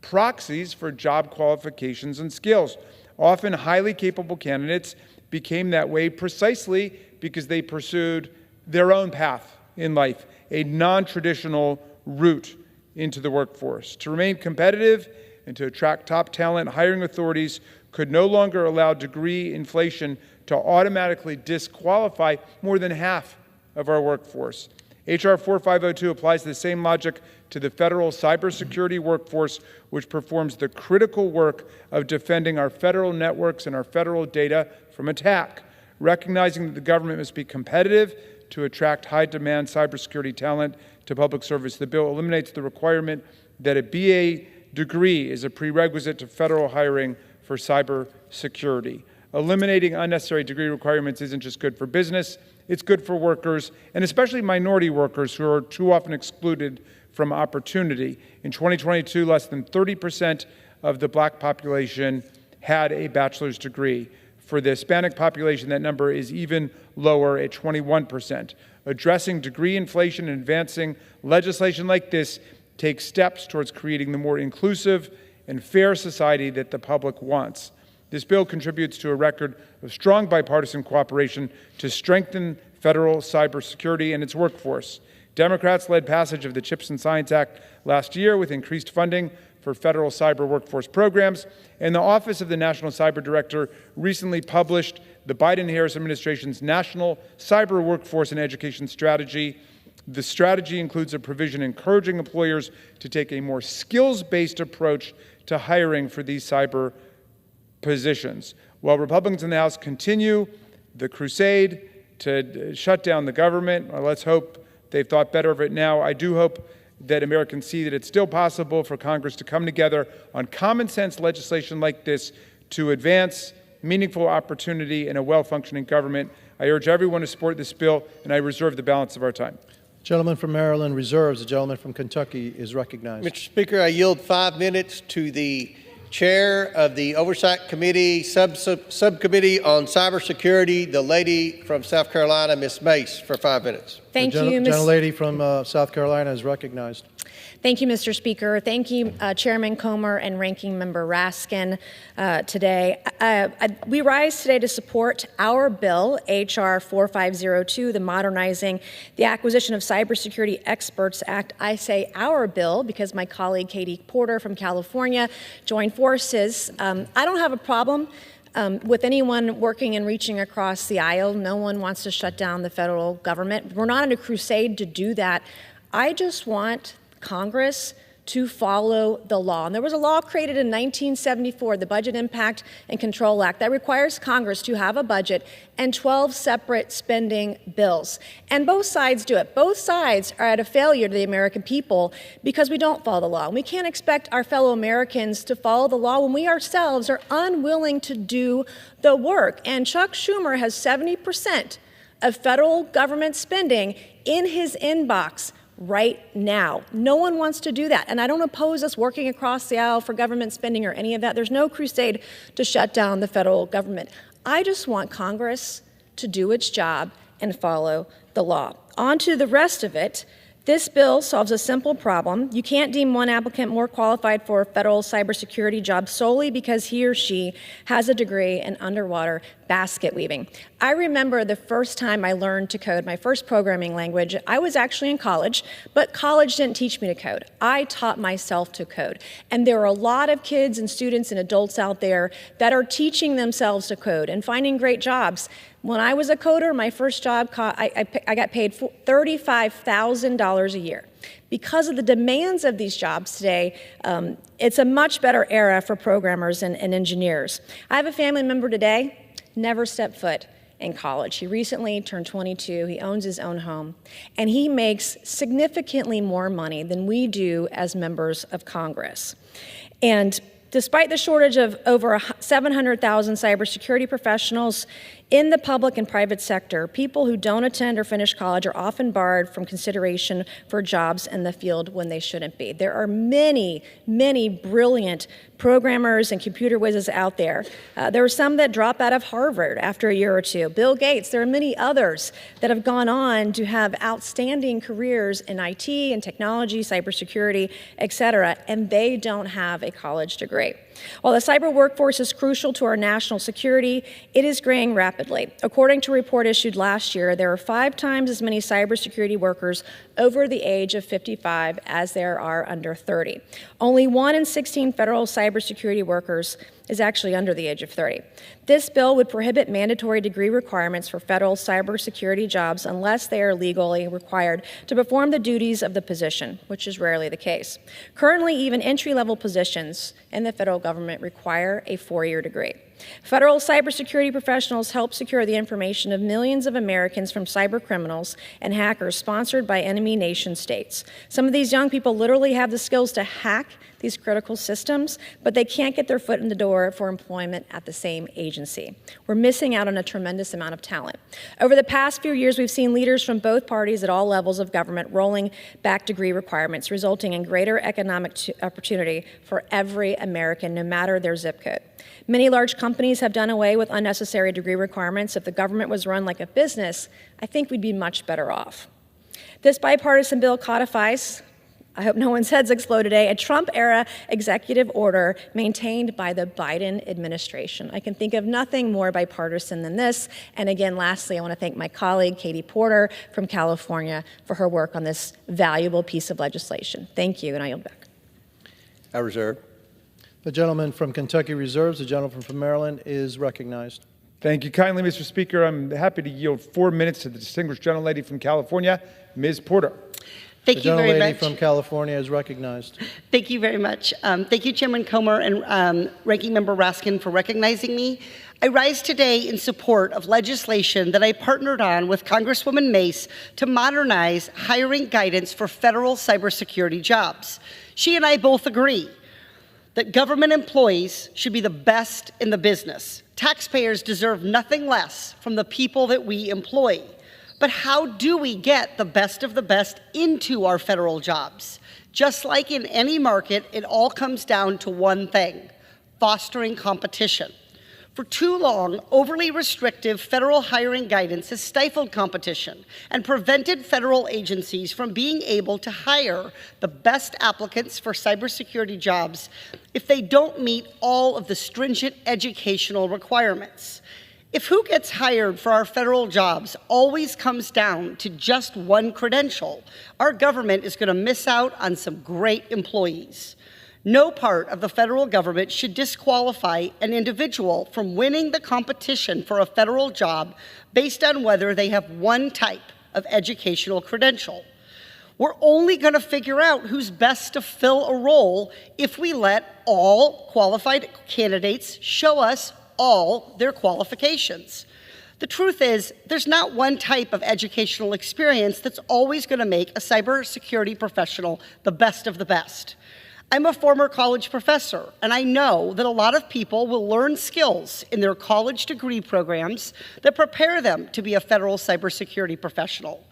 proxies for job qualifications and skills. Often highly capable candidates became that way precisely because they pursued their own path in life, a non-traditional route into the workforce. To remain competitive and to attract top talent, hiring authorities could no longer allow degree inflation to automatically disqualify more than half of our workforce. H.R. 4502 applies the same logic to the federal cybersecurity workforce, which performs the critical work of defending our federal networks and our federal data from attack. Recognizing that the government must be competitive to attract high-demand cybersecurity talent to public service, the bill eliminates the requirement that a BA degree is a prerequisite to federal hiring for cybersecurity. Eliminating unnecessary degree requirements isn't just good for business, it's good for workers, and especially minority workers who are too often excluded from opportunity. In 2022, less than 30% of the black population had a bachelor's degree. For the Hispanic population, that number is even lower at 21%. Addressing degree inflation and advancing legislation like this takes steps towards creating the more inclusive and fair society that the public wants. This bill contributes to a record of strong bipartisan cooperation to strengthen federal cybersecurity and its workforce. Democrats led passage of the CHIPS and Science Act last year with increased funding for federal cyber workforce programs, and the Office of the National Cyber Director recently published the Biden-Harris administration's National Cyber Workforce and Education Strategy. The strategy includes a provision encouraging employers to take a more skills-based approach to hiring for these cyber positions. While Republicans in the House continue the crusade to shut down the government, let's hope they've thought better of it now. I do hope that Americans see that it's still possible for Congress to come together on common sense legislation like this to advance meaningful opportunity in a well-functioning government. I urge everyone to support this bill, and I reserve the balance of our time.
Gentleman from Maryland reserves. The gentleman from Kentucky is recognized.
Mr. Speaker, I yield 5 minutes to the Chair of the Oversight Committee, Subcommittee on Cybersecurity, the lady from South Carolina, Ms. Meyers, for 5 minutes.
Thank you,
The gentlelady from South Carolina is recognized.
Thank you, Mr. Speaker. Thank you, Chairman Comer and Ranking Member Raskin today. We rise today to support our bill, H.R. 4502, the Modernizing the Acquisition of Cybersecurity Experts Act. I say our bill because my colleague Katie Porter from California joined forces. I don't have a problem with anyone working and reaching across the aisle. No one wants to shut down the federal government. We're not in a crusade to do that. I just want Congress to follow the law. And there was a law created in 1974, the Budget Impact and Control Act, that requires Congress to have a budget and 12 separate spending bills. And both sides do it. Both sides are at a failure to the American people because we don't follow the law. And we can't expect our fellow Americans to follow the law when we ourselves are unwilling to do the work. And Chuck Schumer has 70% of federal government spending in his inbox right now. No one wants to do that. And I don't oppose us working across the aisle for government spending or any of that. There's no crusade to shut down the federal government. I just want Congress to do its job and follow the law. On to the rest of it. This bill solves a simple problem. You can't deem one applicant more qualified for a federal cybersecurity job solely because he or she has a degree in underwater basket weaving. I remember the first time I learned to code, my first programming language. I was actually in college, but college didn't teach me to code. I taught myself to code. And there are a lot of kids and students and adults out there that are teaching themselves to code and finding great jobs. When I was a coder, my first job, I got paid $35,000 a year. Because of the demands of these jobs today, it's a much better era for programmers and engineers. I have a family member today, never stepped foot in college. He recently turned 22, he owns his own home, and he makes significantly more money than we do as members of Congress. And despite the shortage of over 700,000 cybersecurity professionals in the public and private sector, people who don't attend or finish college are often barred from consideration for jobs in the field when they shouldn't be. There are many, many brilliant programmers and computer whizzes out there. There are some that drop out of Harvard after a year or two. Bill Gaetz, there are many others that have gone on to have outstanding careers in IT and technology, cybersecurity, et cetera, and they don't have a college degree. While the cyber workforce is crucial to our national security, it is graying rapidly. According to a report issued last year, there are 5 times as many cybersecurity workers over the age of 55 as there are under 30. Only 1 in 16 federal cybersecurity workers is actually under the age of 30. This bill would prohibit mandatory degree requirements for federal cybersecurity jobs unless they are legally required to perform the duties of the position, which is rarely the case. Currently, even entry-level positions in the federal government require a 4-year degree. Federal cybersecurity professionals help secure the information of millions of Americans from cyber criminals and hackers sponsored by enemy nation states. Some of these young people literally have the skills to hack these critical systems, but they can't get their foot in the door for employment at the same agency. We're missing out on a tremendous amount of talent. Over the past few years, we've seen leaders from both parties at all levels of government rolling back degree requirements, resulting in greater economic opportunity for every American, no matter their zip code. Many large companies have done away with unnecessary degree requirements. If the government was run like a business, I think we'd be much better off. This bipartisan bill codifies, I hope no one's heads explode today, a Trump-era executive order maintained by the Biden administration. I can think of nothing more bipartisan than this. And again, lastly, I want to thank my colleague, Katie Porter from California, for her work on this valuable piece of legislation. Thank you, and I yield back.
I reserve.
The gentleman from Kentucky reserves. The gentleman from Maryland is recognized.
Thank you kindly, Mr. Speaker. I'm happy to yield 4 minutes to the distinguished gentlelady from California, Ms. Porter.
Thank you very much.
The gentlelady from California is recognized.
Thank you very much. Thank you, Chairman Comer and Ranking Member Raskin, for recognizing me. I rise today in support of legislation that I partnered on with Congresswoman Mace to modernize hiring guidance for federal cybersecurity jobs. She and I both agree that government employees should be the best in the business. Taxpayers deserve nothing less from the people that we employ. But how do we get the best of the best into our federal jobs? Just like in any market, it all comes down to one thing: fostering competition. For too long, overly restrictive federal hiring guidance has stifled competition and prevented federal agencies from being able to hire the best applicants for cybersecurity jobs if they don't meet all of the stringent educational requirements. If who gets hired for our federal jobs always comes down to just one credential, our government is going to miss out on some great employees. No part of the federal government should disqualify an individual from winning the competition for a federal job based on whether they have one type of educational credential. We're only going to figure out who's best to fill a role if we let all qualified candidates show us all their qualifications. The truth is, there's not one type of educational experience that's always going to make a cybersecurity professional the best of the best. I'm a former college professor, and I know that a lot of people will learn skills in their college degree programs that prepare them to be a federal cybersecurity professional.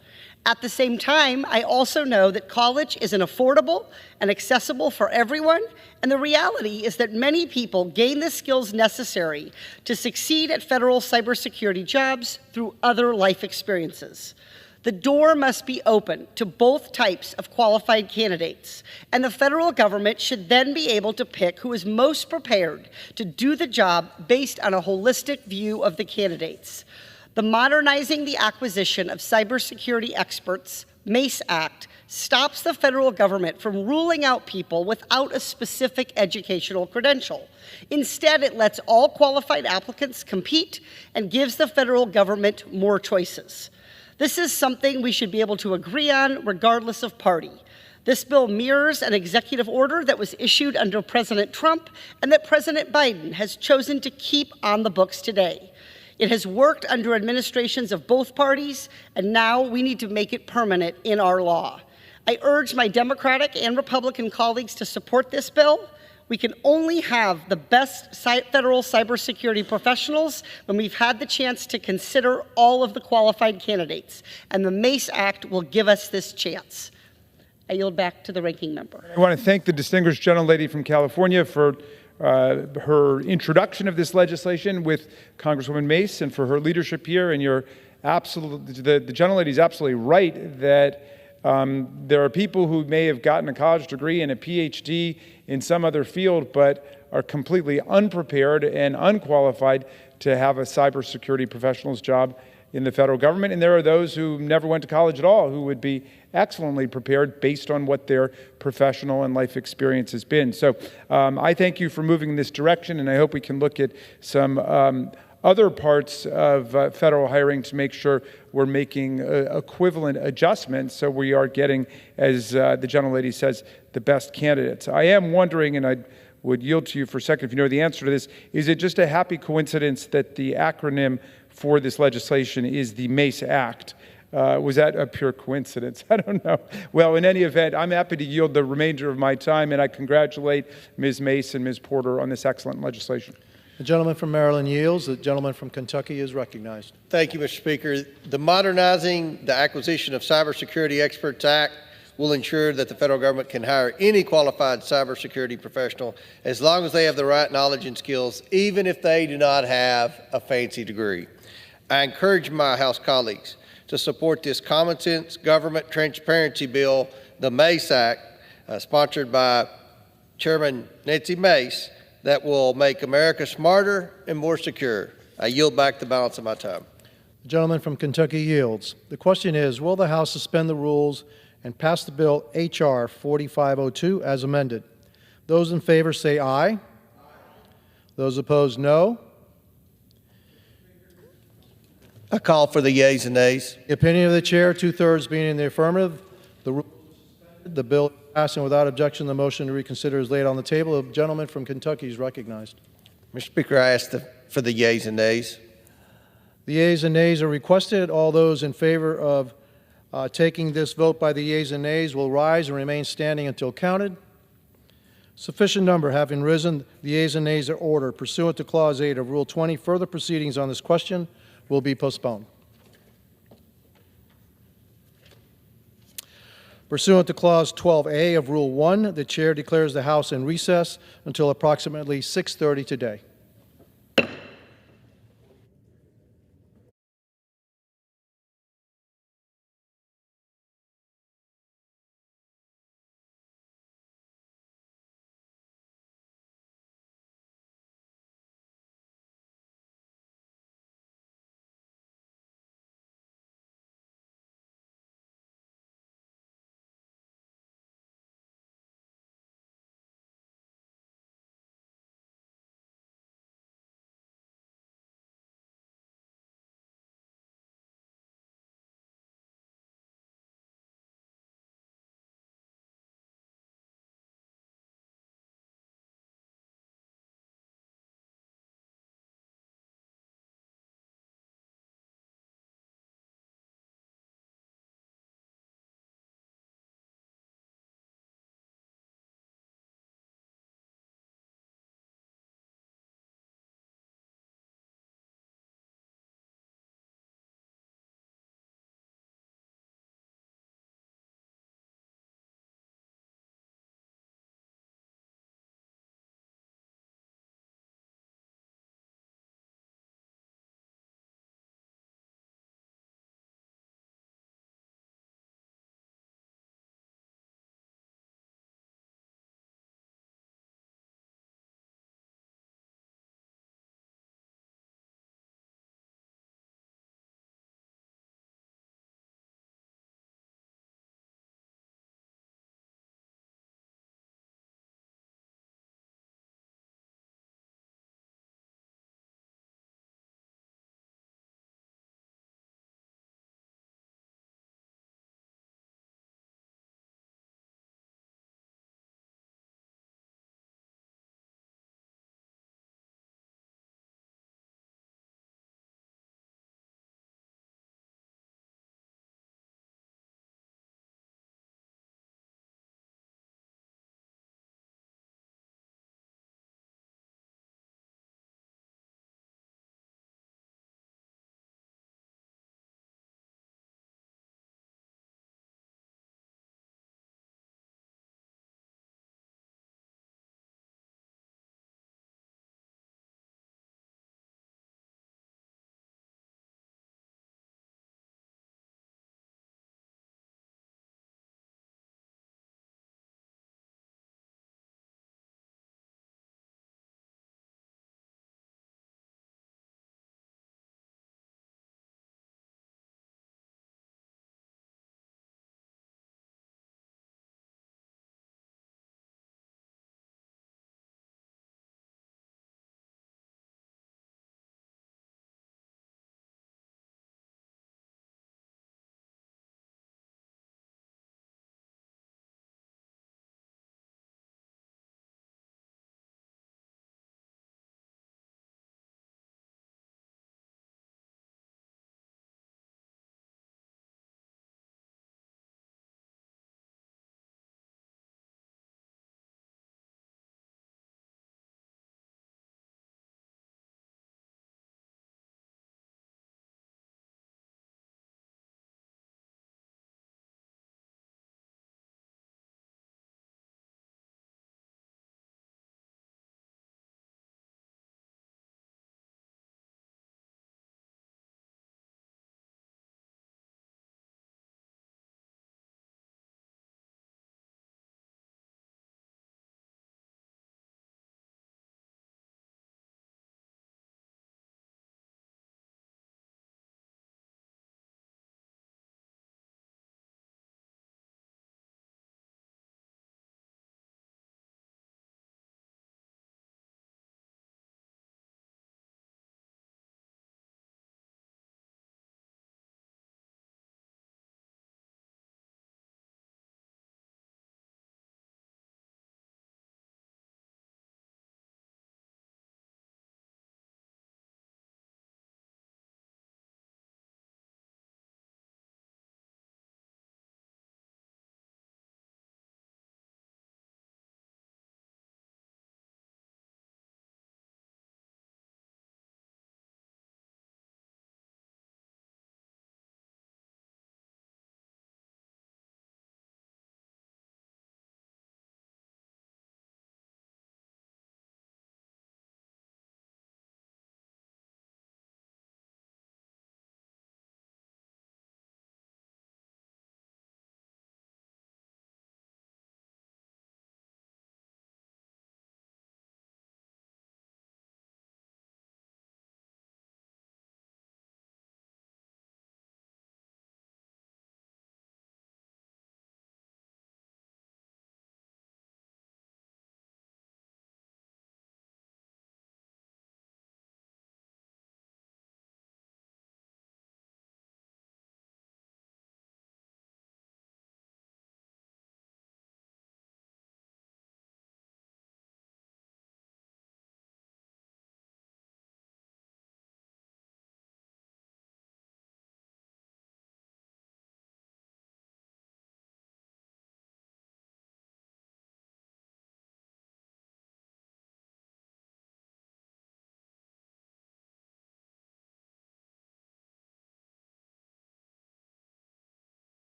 At the same time, I also know that college isn't affordable and accessible for everyone, and the reality is that many people gain the skills necessary to succeed at federal cybersecurity jobs through other life experiences. The door must be open to both types of qualified candidates, and the federal government should then be able to pick who is most prepared to do the job based on a holistic view of the candidates. The Modernizing the Acquisition of Cybersecurity Experts, MACE Act, stops the federal government from ruling out people without a specific educational credential. Instead, it lets all qualified applicants compete and gives the federal government more choices. This is something we should be able to agree on regardless of party. This bill mirrors an executive order that was issued under President Trump and that President Biden has chosen to keep on the books today. It has worked under administrations of both parties, and now we need to make it permanent in our law. I urge my Democratic and Republican colleagues to support this bill. We can only have the best federal cybersecurity professionals when we've had the chance to consider all of the qualified candidates, and the MACE Act will give us this chance. I yield back to the ranking member.
I want to thank the distinguished gentlelady from California for her introduction of this legislation with Congresswoman Mace and for her leadership here. And the gentlelady is absolutely right that there are people who may have gotten a college degree and a PhD in some other field, but are completely unprepared and unqualified to have a cybersecurity professional's job in the federal government. And there are those who never went to college at all who would be excellently prepared based on what their professional and life experience has been. So I thank you for moving in this direction, and I hope we can look at some other parts of federal hiring to make sure we're making equivalent adjustments so we are getting, as the gentlelady says, the best candidates. I am wondering, and I would yield to you for a second if you know the answer to this, is it just a happy coincidence that the acronym for this legislation is the MACE Act? Was that a pure coincidence? I don't know. Well, in any event, I'm happy to yield the remainder of my time, and I congratulate Ms. Mace and Ms. Porter on this excellent legislation.
The gentleman from Maryland yields. The gentleman from Kentucky is recognized.
Thank you, Mr. Speaker. The Modernizing the Acquisition of Cybersecurity Experts Act will ensure that the federal government can hire any qualified cybersecurity professional as long as they have the right knowledge and skills, even if they do not have a fancy degree. I encourage my House colleagues to support this common sense government transparency bill, the MACE Act, sponsored by Chairman Nancy Mace, that will make America smarter and more secure. I yield back the balance of my time.
The gentleman from Kentucky yields. The question is, will the House suspend the rules and pass the bill H.R. 4502 as amended? Those in favor say aye. Those opposed, no.
I call for the yeas and nays.
The opinion of the chair, two-thirds being in the affirmative, the bill is passed, and without objection, the motion to reconsider is laid on the table. The gentleman from Kentucky is recognized.
Mr. Speaker, I ask for the yeas and nays.
The yeas and nays are requested. All those in favor of taking this vote by the yeas and nays will rise and remain standing until counted. Sufficient number having risen, the yeas and nays are ordered. Pursuant to Clause 8 of Rule 20, further proceedings on this question will be postponed. Pursuant to Clause 12A of Rule 1, the Chair declares the House in recess until approximately 6:30 today.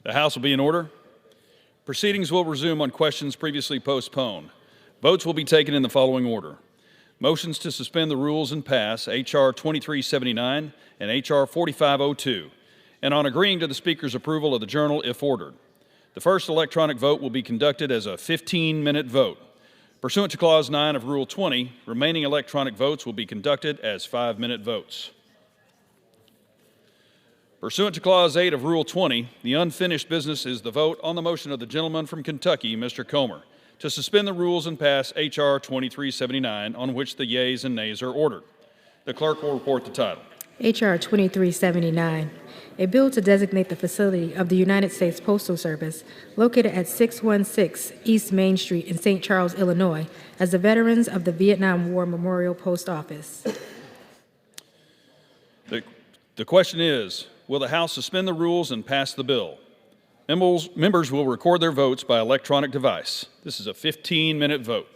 The House will be in order. Proceedings will resume on questions previously postponed. Votes will be taken in the following order. Motions to suspend the rules and pass H.R. 2379 and H.R. 4502, and on agreeing to the Speaker's approval of the Journal if ordered. The first electronic vote will be conducted as a 15-minute vote. Pursuant to Clause 9 of Rule 20, remaining electronic votes will be conducted as 5-minute votes. Pursuant to Clause 8 of Rule 20, the unfinished business is the vote on the motion of the gentleman from Kentucky, Mr. Comer, to suspend the rules and pass H.R. 2379, on which the yeas and nays are ordered. The clerk will report the title.
H.R. 2379, a bill to designate the facility of the United States Postal Service located at 616 East Main Street in St. Charles, Illinois, as the Veterans of the Vietnam War Memorial Post Office.
The question is, will the House suspend the rules and pass the bill? Members will record their votes by electronic device. This is a 15-minute vote.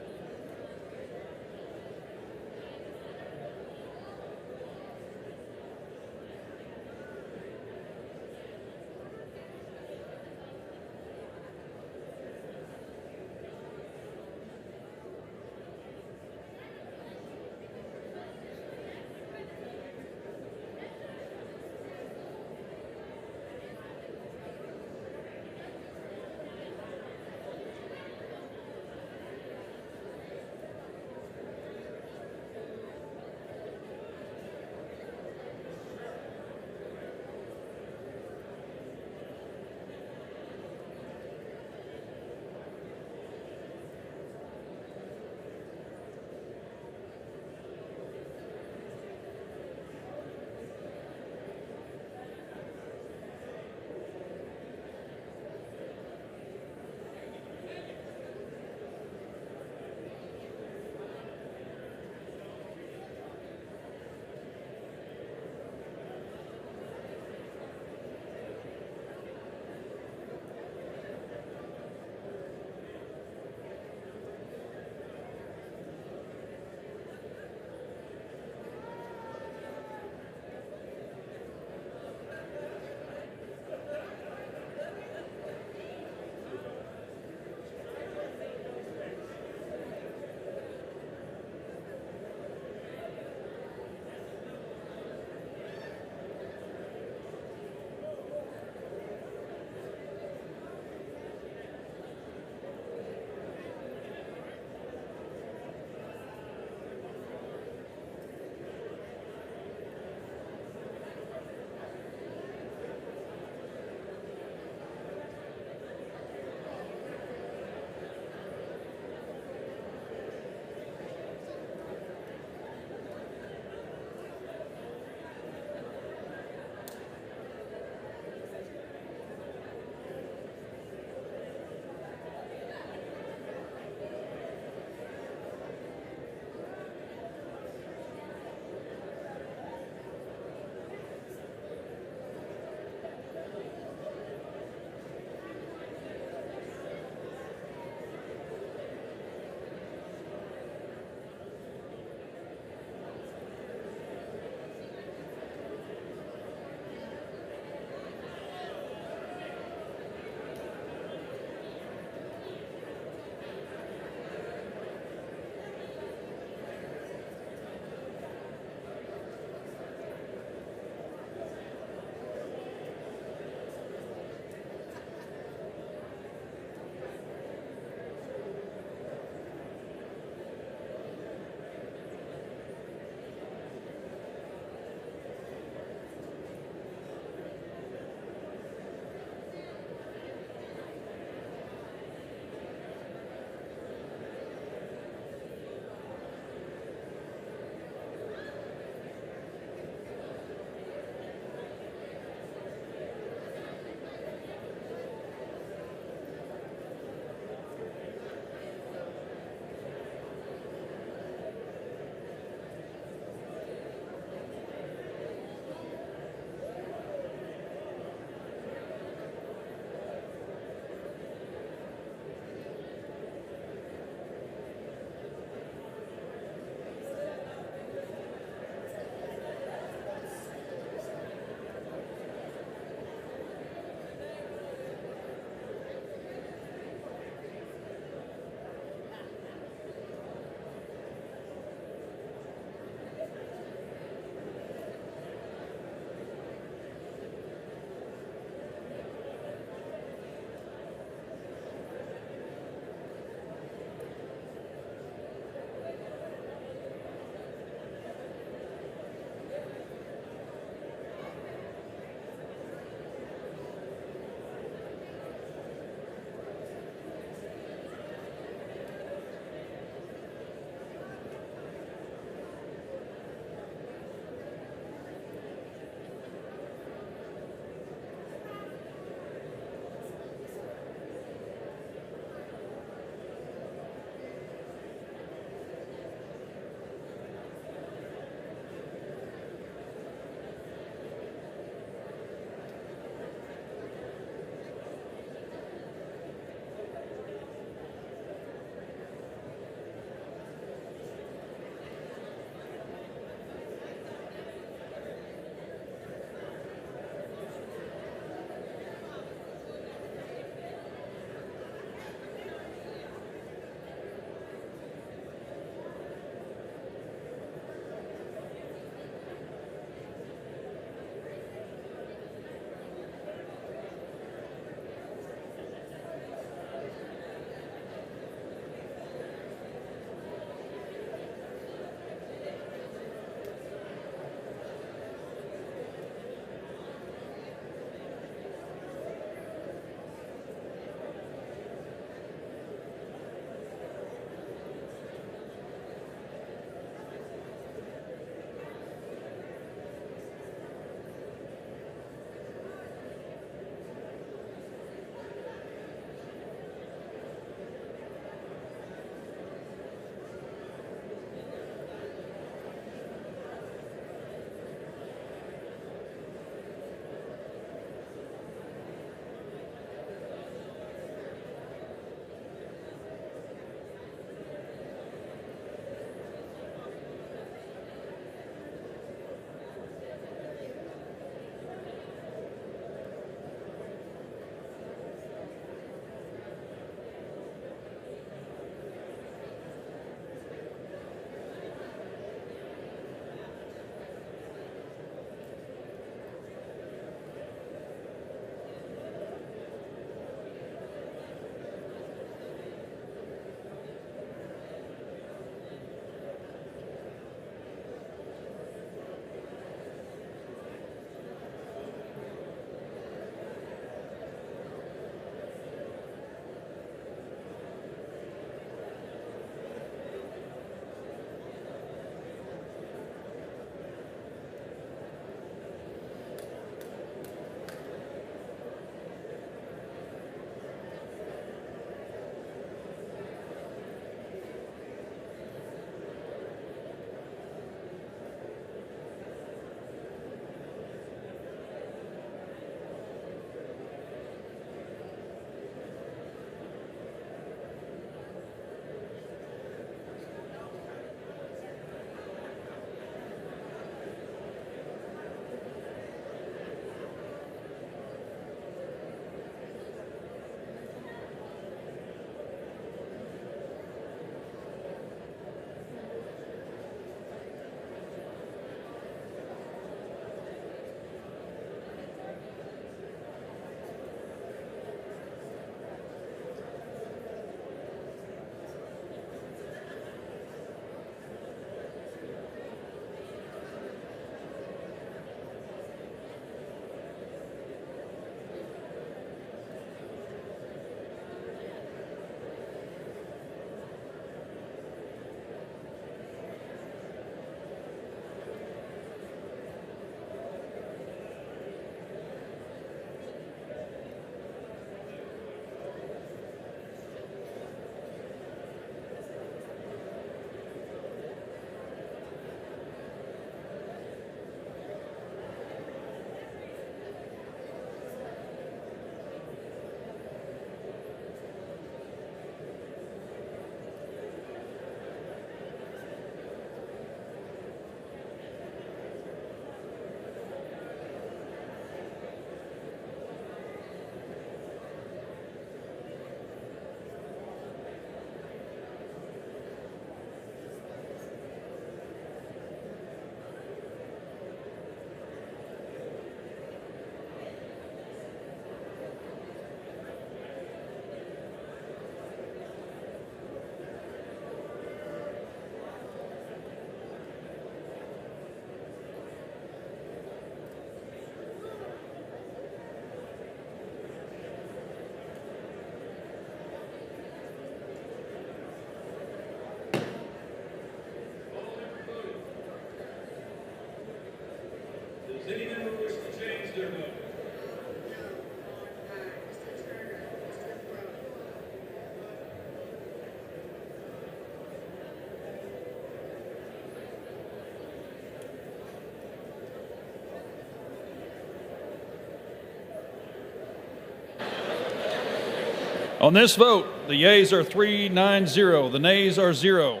On this vote, the yeas are 390, the nays are 0.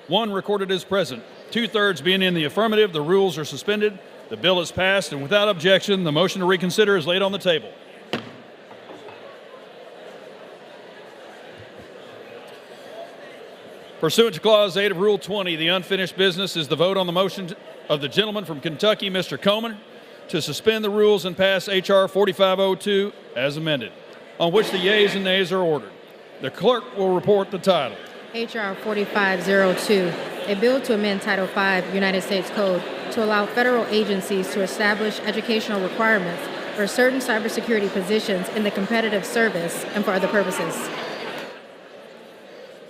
1 recorded as present. 2/3 being in the affirmative, the rules are suspended. The bill is passed, and without objection, the motion to reconsider is laid on the table. Pursuant to Clause 8 of Rule 20, the unfinished business is the vote on the motion of the gentleman from Kentucky, Mr. Comer, to suspend the rules and pass H.R. 4502 as amended, on which the yeas and nays are ordered. The clerk will report the title.
H.R. 4502, a bill to amend Title V United States Code to allow federal agencies to establish educational requirements for certain cybersecurity positions in the competitive service and for other purposes.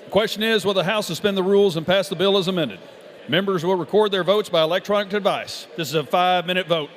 The question is, will the House suspend the rules and pass the bill as amended? Members will record their votes by electronic device. This is a 5-minute vote.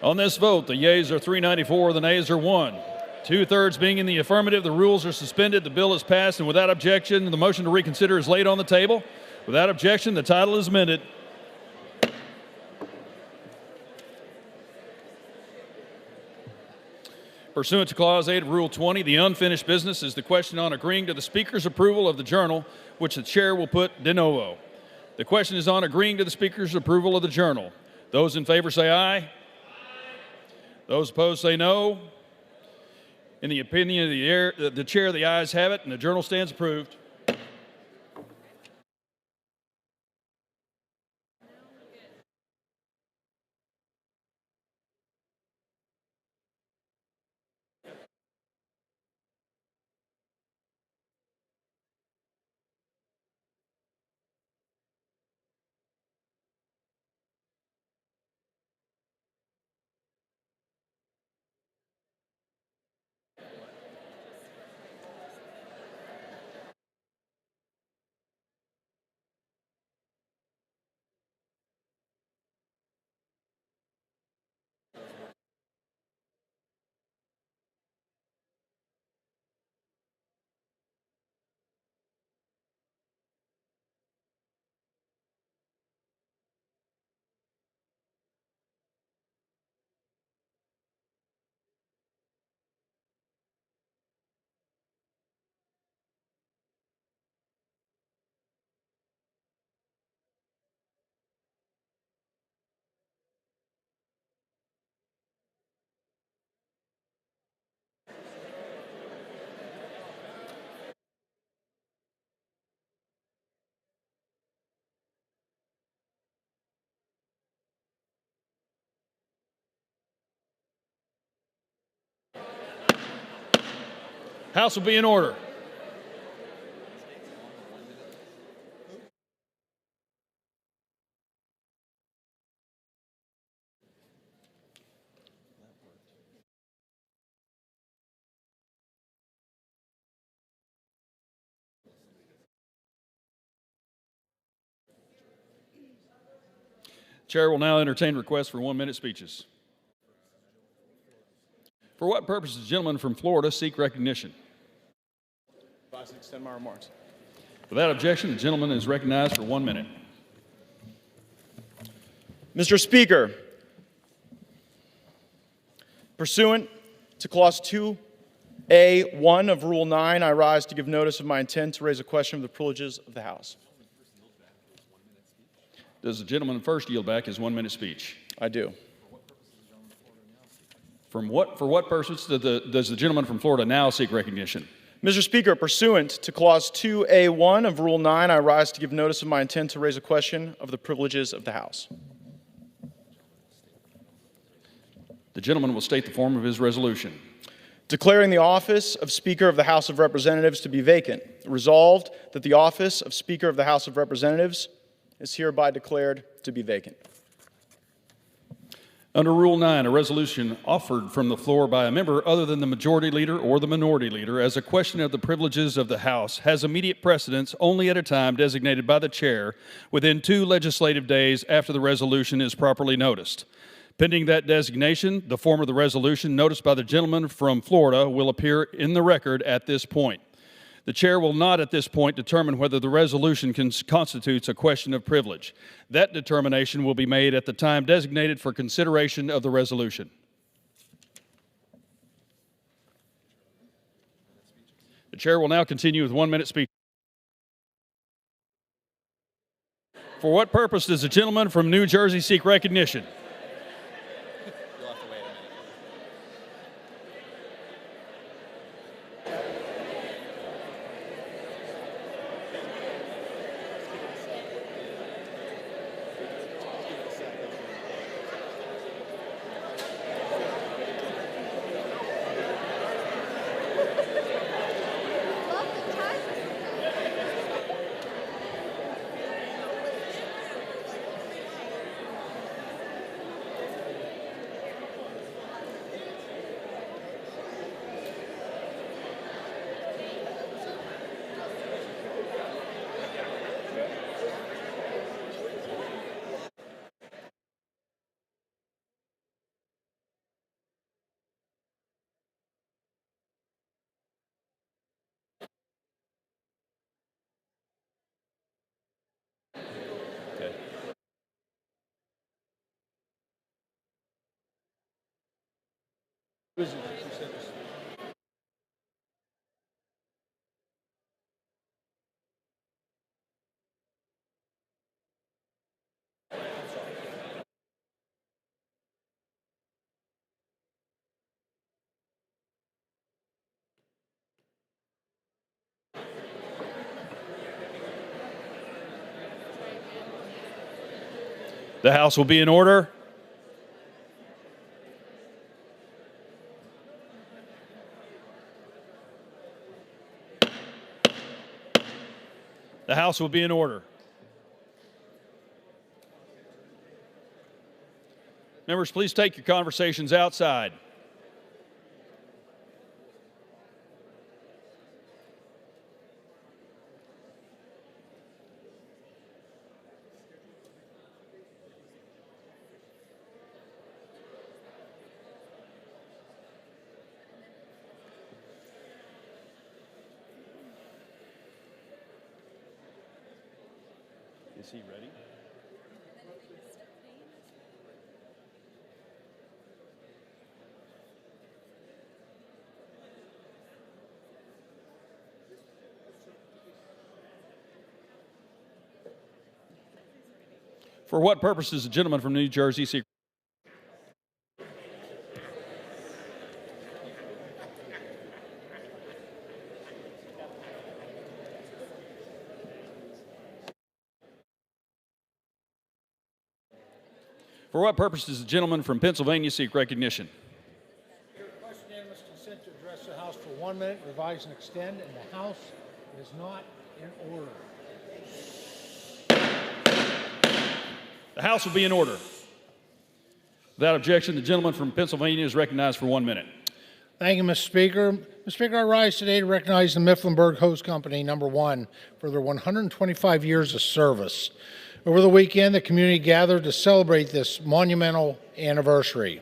On this vote, the yeas are 394, the nays are 1. 2/3 being in the affirmative, the rules are suspended, the bill is passed, and without objection, the motion to reconsider is laid on the table. Without objection, the title is amended. Pursuant to Clause 8 of Rule 20, the unfinished business is the question on agreeing to the Speaker's approval of the journal, which the Chair will put de novo. The question is on agreeing to the Speaker's approval of the journal. Those in favor say aye. Aye. Those opposed say no. In the opinion of the Chair, the ayes have it, and the journal stands approved. House will be in order. Chair will now entertain requests for 1-minute speeches. For what purpose does the gentleman from Florida seek recognition?
Advise to extend my remarks.
Without objection, the gentleman is recognized for 1 minute.
Mr. Speaker, pursuant to Clause 2A1 of Rule 9, I rise to give notice of my intent to raise a question of the privileges of the House.
Does the gentleman first yield back his 1-minute speech?
I do.
For what purpose does the gentleman from Florida now seek recognition?
Mr. Speaker, pursuant to Clause 2A1 of Rule 9, I rise to give notice of my intent to raise a question of the privileges of the House.
The gentleman will state the form of his resolution.
Declaring the office of Speaker of the House of Representatives to be vacant. Resolved that the office of Speaker of the House of Representatives is hereby declared to be vacant.
Under Rule 9, a resolution offered from the floor by a member other than the majority leader or the minority leader as a question of the privileges of the House has immediate precedence only at a time designated by the chair within 2 legislative days after the resolution is properly noticed. Pending that designation, the form of the resolution noticed by the gentleman from Florida will appear in the record at this point. The chair will not at this point determine whether the resolution constitutes a question of privilege. That determination will be made at the time designated for consideration of the resolution. The chair will now continue with 1-minute speech. For what purpose does the gentleman from New Jersey seek recognition? The House will be in order. The House will be in order. Members, please take your conversations outside. Is he ready? For what purpose does the gentleman from New Jersey seek? For what purpose does the gentleman from Pennsylvania seek recognition?
Request unanimous consent to address the House for 1 minute, revise and extend, and the House is not in order.
The House will be in order. Without objection, the gentleman from Pennsylvania is recognized for 1 minute.
Thank you, Mr. Speaker. Mr. Speaker, I rise today to recognize the Mifflinburg Hose Company, #1, for their 125 years of service. Over the weekend, the community gathered to celebrate this monumental anniversary.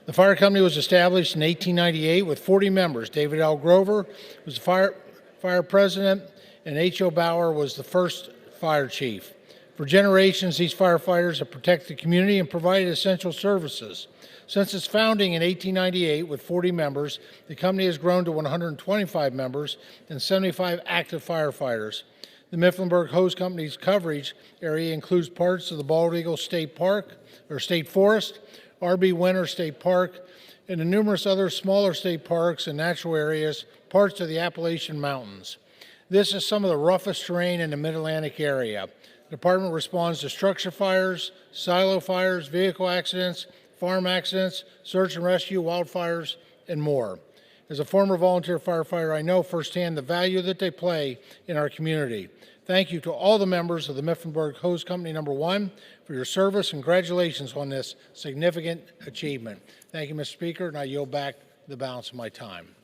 The fire company was established in 1898 with 40 members. David L. Grover was the fire president, and H.O. Bauer was the first fire chief. For generations, these firefighters have protected the community and provided essential services. Since its founding in 1898 with 40 members, the company has grown to 125 members and 75 active firefighters. The Mifflinburg Hose Company's coverage area includes parts of the Bald Eagle State Park, or State Forest, R.B. Winter State Park, and the numerous other smaller state parks and natural areas, parts of the Appalachian Mountains. This is some of the roughest terrain in the Mid-Atlantic area. The department responds to structure fires, silo fires, vehicle accidents, farm accidents, search and rescue, wildfires, and more. As a former volunteer firefighter, I know firsthand the value that they play in our community. Thank you to all the members of the Mifflinburg Hose Company #1 for your service. Congratulations on this significant achievement. Thank you, Mr. Speaker, and I yield back the balance of my time.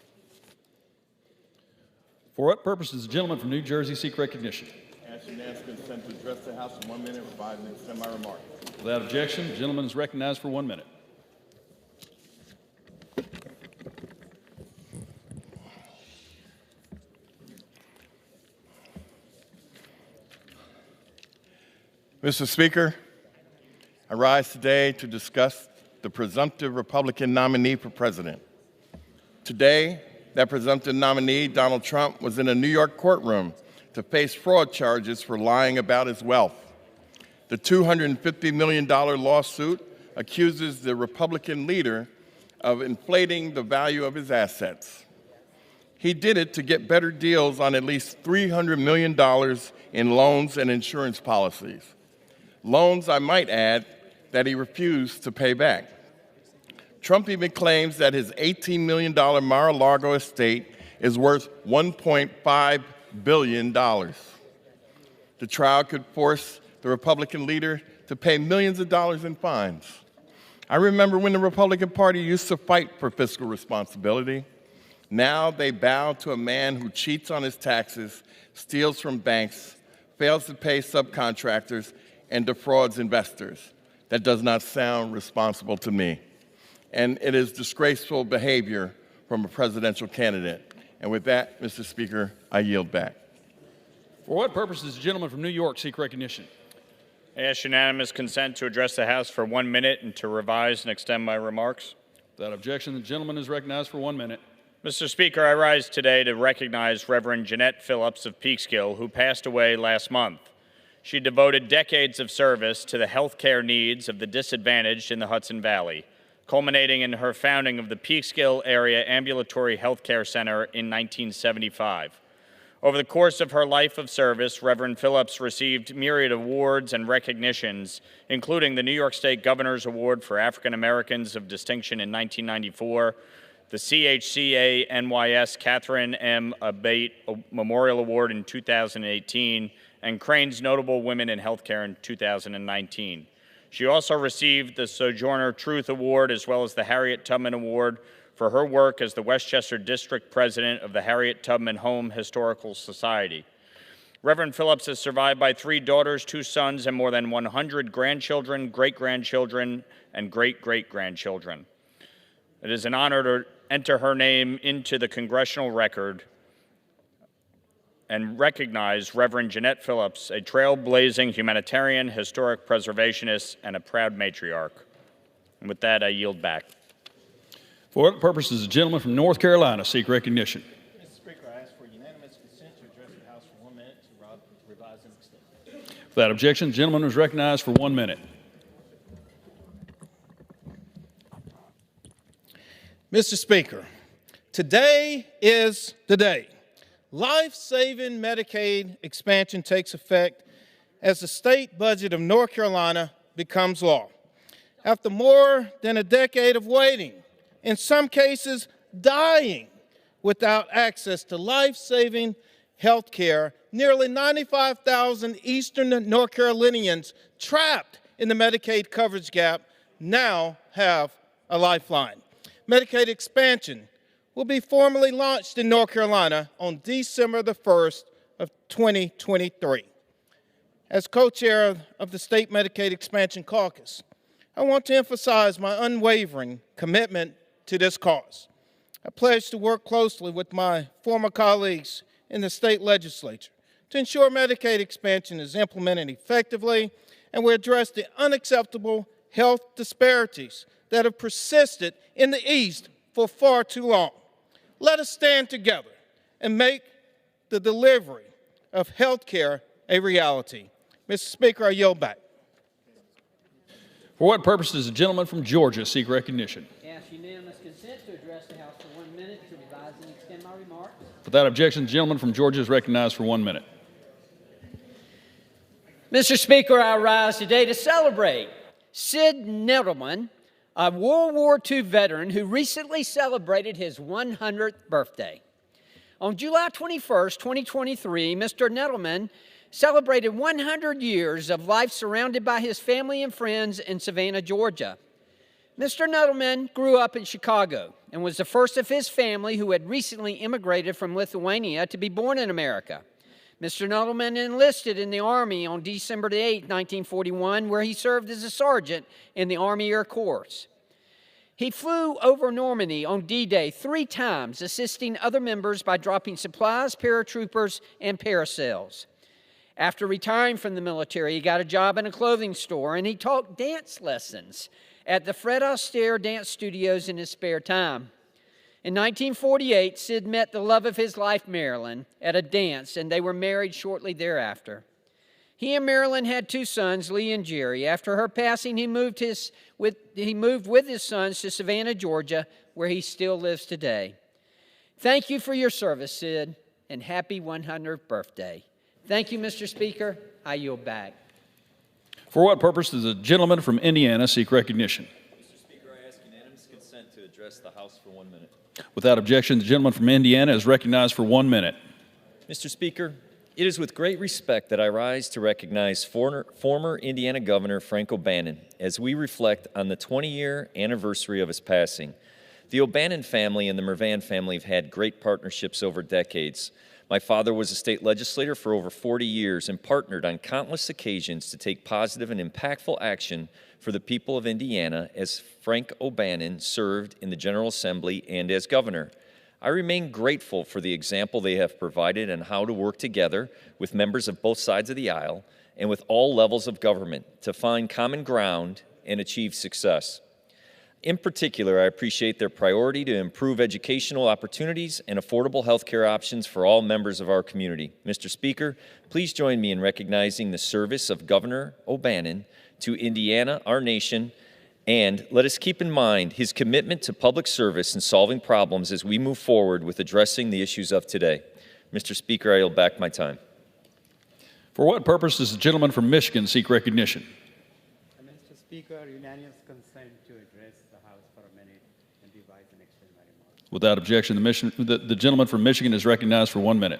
For what purpose does the gentleman from New Jersey seek recognition?
Ask unanimous consent to address the House in 1 minute, revise and extend my remarks.
Without objection, the gentleman is recognized for 1 minute.
Mr. Speaker, I rise today to discuss the presumptive Republican nominee for president. Today, that presumptive nominee, Donald Trump, was in a New York courtroom to face fraud charges for lying about his wealth. The $250 million lawsuit accuses the Republican leader of inflating the value of his assets. He did it to get better deals on at least $300 million in loans and insurance policies. Loans, I might add, that he refused to pay back. Trump even claims that his $18 million Mar-a-Lago estate is worth $1.5 billion. The trial could force the Republican leader to pay millions of dollars in fines. I remember when the Republican Party used to fight for fiscal responsibility. Now they bow to a man who cheats on his taxes, steals from banks, fails to pay subcontractors, and defrauds investors. That does not sound responsible to me. And it is disgraceful behavior from a presidential candidate. And with that, Mr. Speaker, I yield back.
For what purpose does the gentleman from New York seek recognition?
I ask unanimous consent to address the House for 1 minute and to revise and extend my remarks.
Without objection, the gentleman is recognized for 1 minute.
Mr. Speaker, I rise today to recognize Reverend Jeanette Phillips of Peekskill, who passed away last month. She devoted decades of service to the health care needs of the disadvantaged in the Hudson Valley, culminating in her founding of the Peekskill Area Ambulatory Health Care Center in 1975. Over the course of her life of service, Reverend Phillips received myriad awards and recognitions, including the New York State Governor's Award for African Americans of Distinction in 1994, the CHCA NYS Catherine M. Abate Memorial Award in 2018, and Crane's Notable Women in Healthcare in 2019. She also received the Sojourner Truth Award as well as the Harriet Tubman Award for her work as the Westchester District President of the Harriet Tubman Home Historical Society. Reverend Phillips is survived by 3 daughters, 2 sons, and more than 100 grandchildren, great-grandchildren, and great-great-grandchildren. It is an honor to enter her name into the congressional record and recognize Reverend Jeanette Phillips, a trailblazing humanitarian, historic preservationist, and a proud matriarch. And with that, I yield back.
For what purpose does the gentleman from North Carolina seek recognition?
Mr. Speaker, I ask for unanimous consent to address the House for 1 minute to revise and extend.
Without objection, the gentleman is recognized for 1 minute.
Mr. Speaker, today is the day. Life-saving Medicaid expansion takes effect as the state budget of North Carolina becomes law. After more than a decade of waiting, in some cases dying without access to life-saving health care, nearly 95,000 Eastern North Carolinians trapped in the Medicaid coverage gap now have a lifeline. Medicaid expansion will be formally launched in North Carolina on December the 1st of 2023. As co-chair of the State Medicaid Expansion Caucus, I want to emphasize my unwavering commitment to this cause. I pledge to work closely with my former colleagues in the state legislature to ensure Medicaid expansion is implemented effectively and we address the unacceptable health disparities that have persisted in the East for far too long. Let us stand together and make the delivery of health care a reality. Mr. Speaker, I yield back.
For what purpose does the gentleman from Georgia seek recognition?
Ask unanimous consent to address the House for 1 minute to revise and extend my remarks.
Without objection, the gentleman from Georgia is recognized for 1 minute.
Mr. Speaker, I rise today to celebrate Sid Nettleman, a World War II veteran who recently celebrated his 100th birthday. On July 21st, 2023, Mr. Nettleman celebrated 100 years of life surrounded by his family and friends in Savannah, Georgia. Mr. Nettleman grew up in Chicago and was the first of his family who had recently immigrated from Lithuania to be born in America. Mr. Nettleman enlisted in the Army on December 8, 1941, where he served as a sergeant in the Army Air Corps. He flew over Normandy on D-Day 3 times, assisting other members by dropping supplies, paratroopers, and parasails. After retiring from the military, he got a job in a clothing store, and he taught dance lessons at the Fred Astaire Dance Studios in his spare time. In 1948, Sid met the love of his life, Marilyn, at a dance, and they were married shortly thereafter. He and Marilyn had 2 sons, Lee and Jerry. After her passing, he moved with his sons to Savannah, Georgia, where he still lives today. Thank you for your service, Sid, and happy 100th birthday. Thank you, Mr. Speaker. I yield back.
For what purpose does the gentleman from Indiana seek recognition?
Mr. Speaker, I ask unanimous consent to address the House for 1 minute.
Without objection, the gentleman from Indiana is recognized for 1 minute.
Mr. Speaker, it is with great respect that I rise to recognize former Indiana Governor Frank O'Bannon as we reflect on the 20-year anniversary of his passing. The O'Bannon family and the Mervan family have had great partnerships over decades. My father was a state legislator for over 40 years and partnered on countless occasions to take positive and impactful action for the people of Indiana as Frank O'Bannon served in the General Assembly and as governor. I remain grateful for the example they have provided on how to work together with members of both sides of the aisle and with all levels of government to find common ground and achieve success. In particular, I appreciate their priority to improve educational opportunities and affordable health care options for all members of our community. Mr. Speaker, please join me in recognizing the service of Governor O'Bannon to Indiana, our nation, and let us keep in mind his commitment to public service and solving problems as we move forward with addressing the issues of today. Mr. Speaker, I yield back my time.
For what purpose does the gentleman from Michigan seek recognition?
Mr. Speaker, unanimous consent to address the House for a minute and revise and extend my remarks.
Without objection, the gentleman from Michigan is recognized for 1 minute.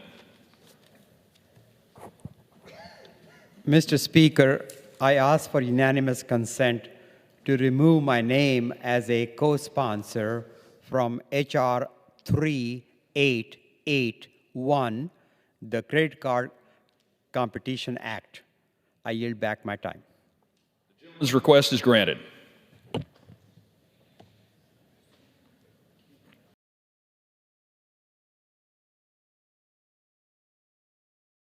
Mr. Speaker, I ask for unanimous consent to remove my name as a co-sponsor from H.R. 3881, the Credit Card Competition Act. I yield back my time.
His request is granted.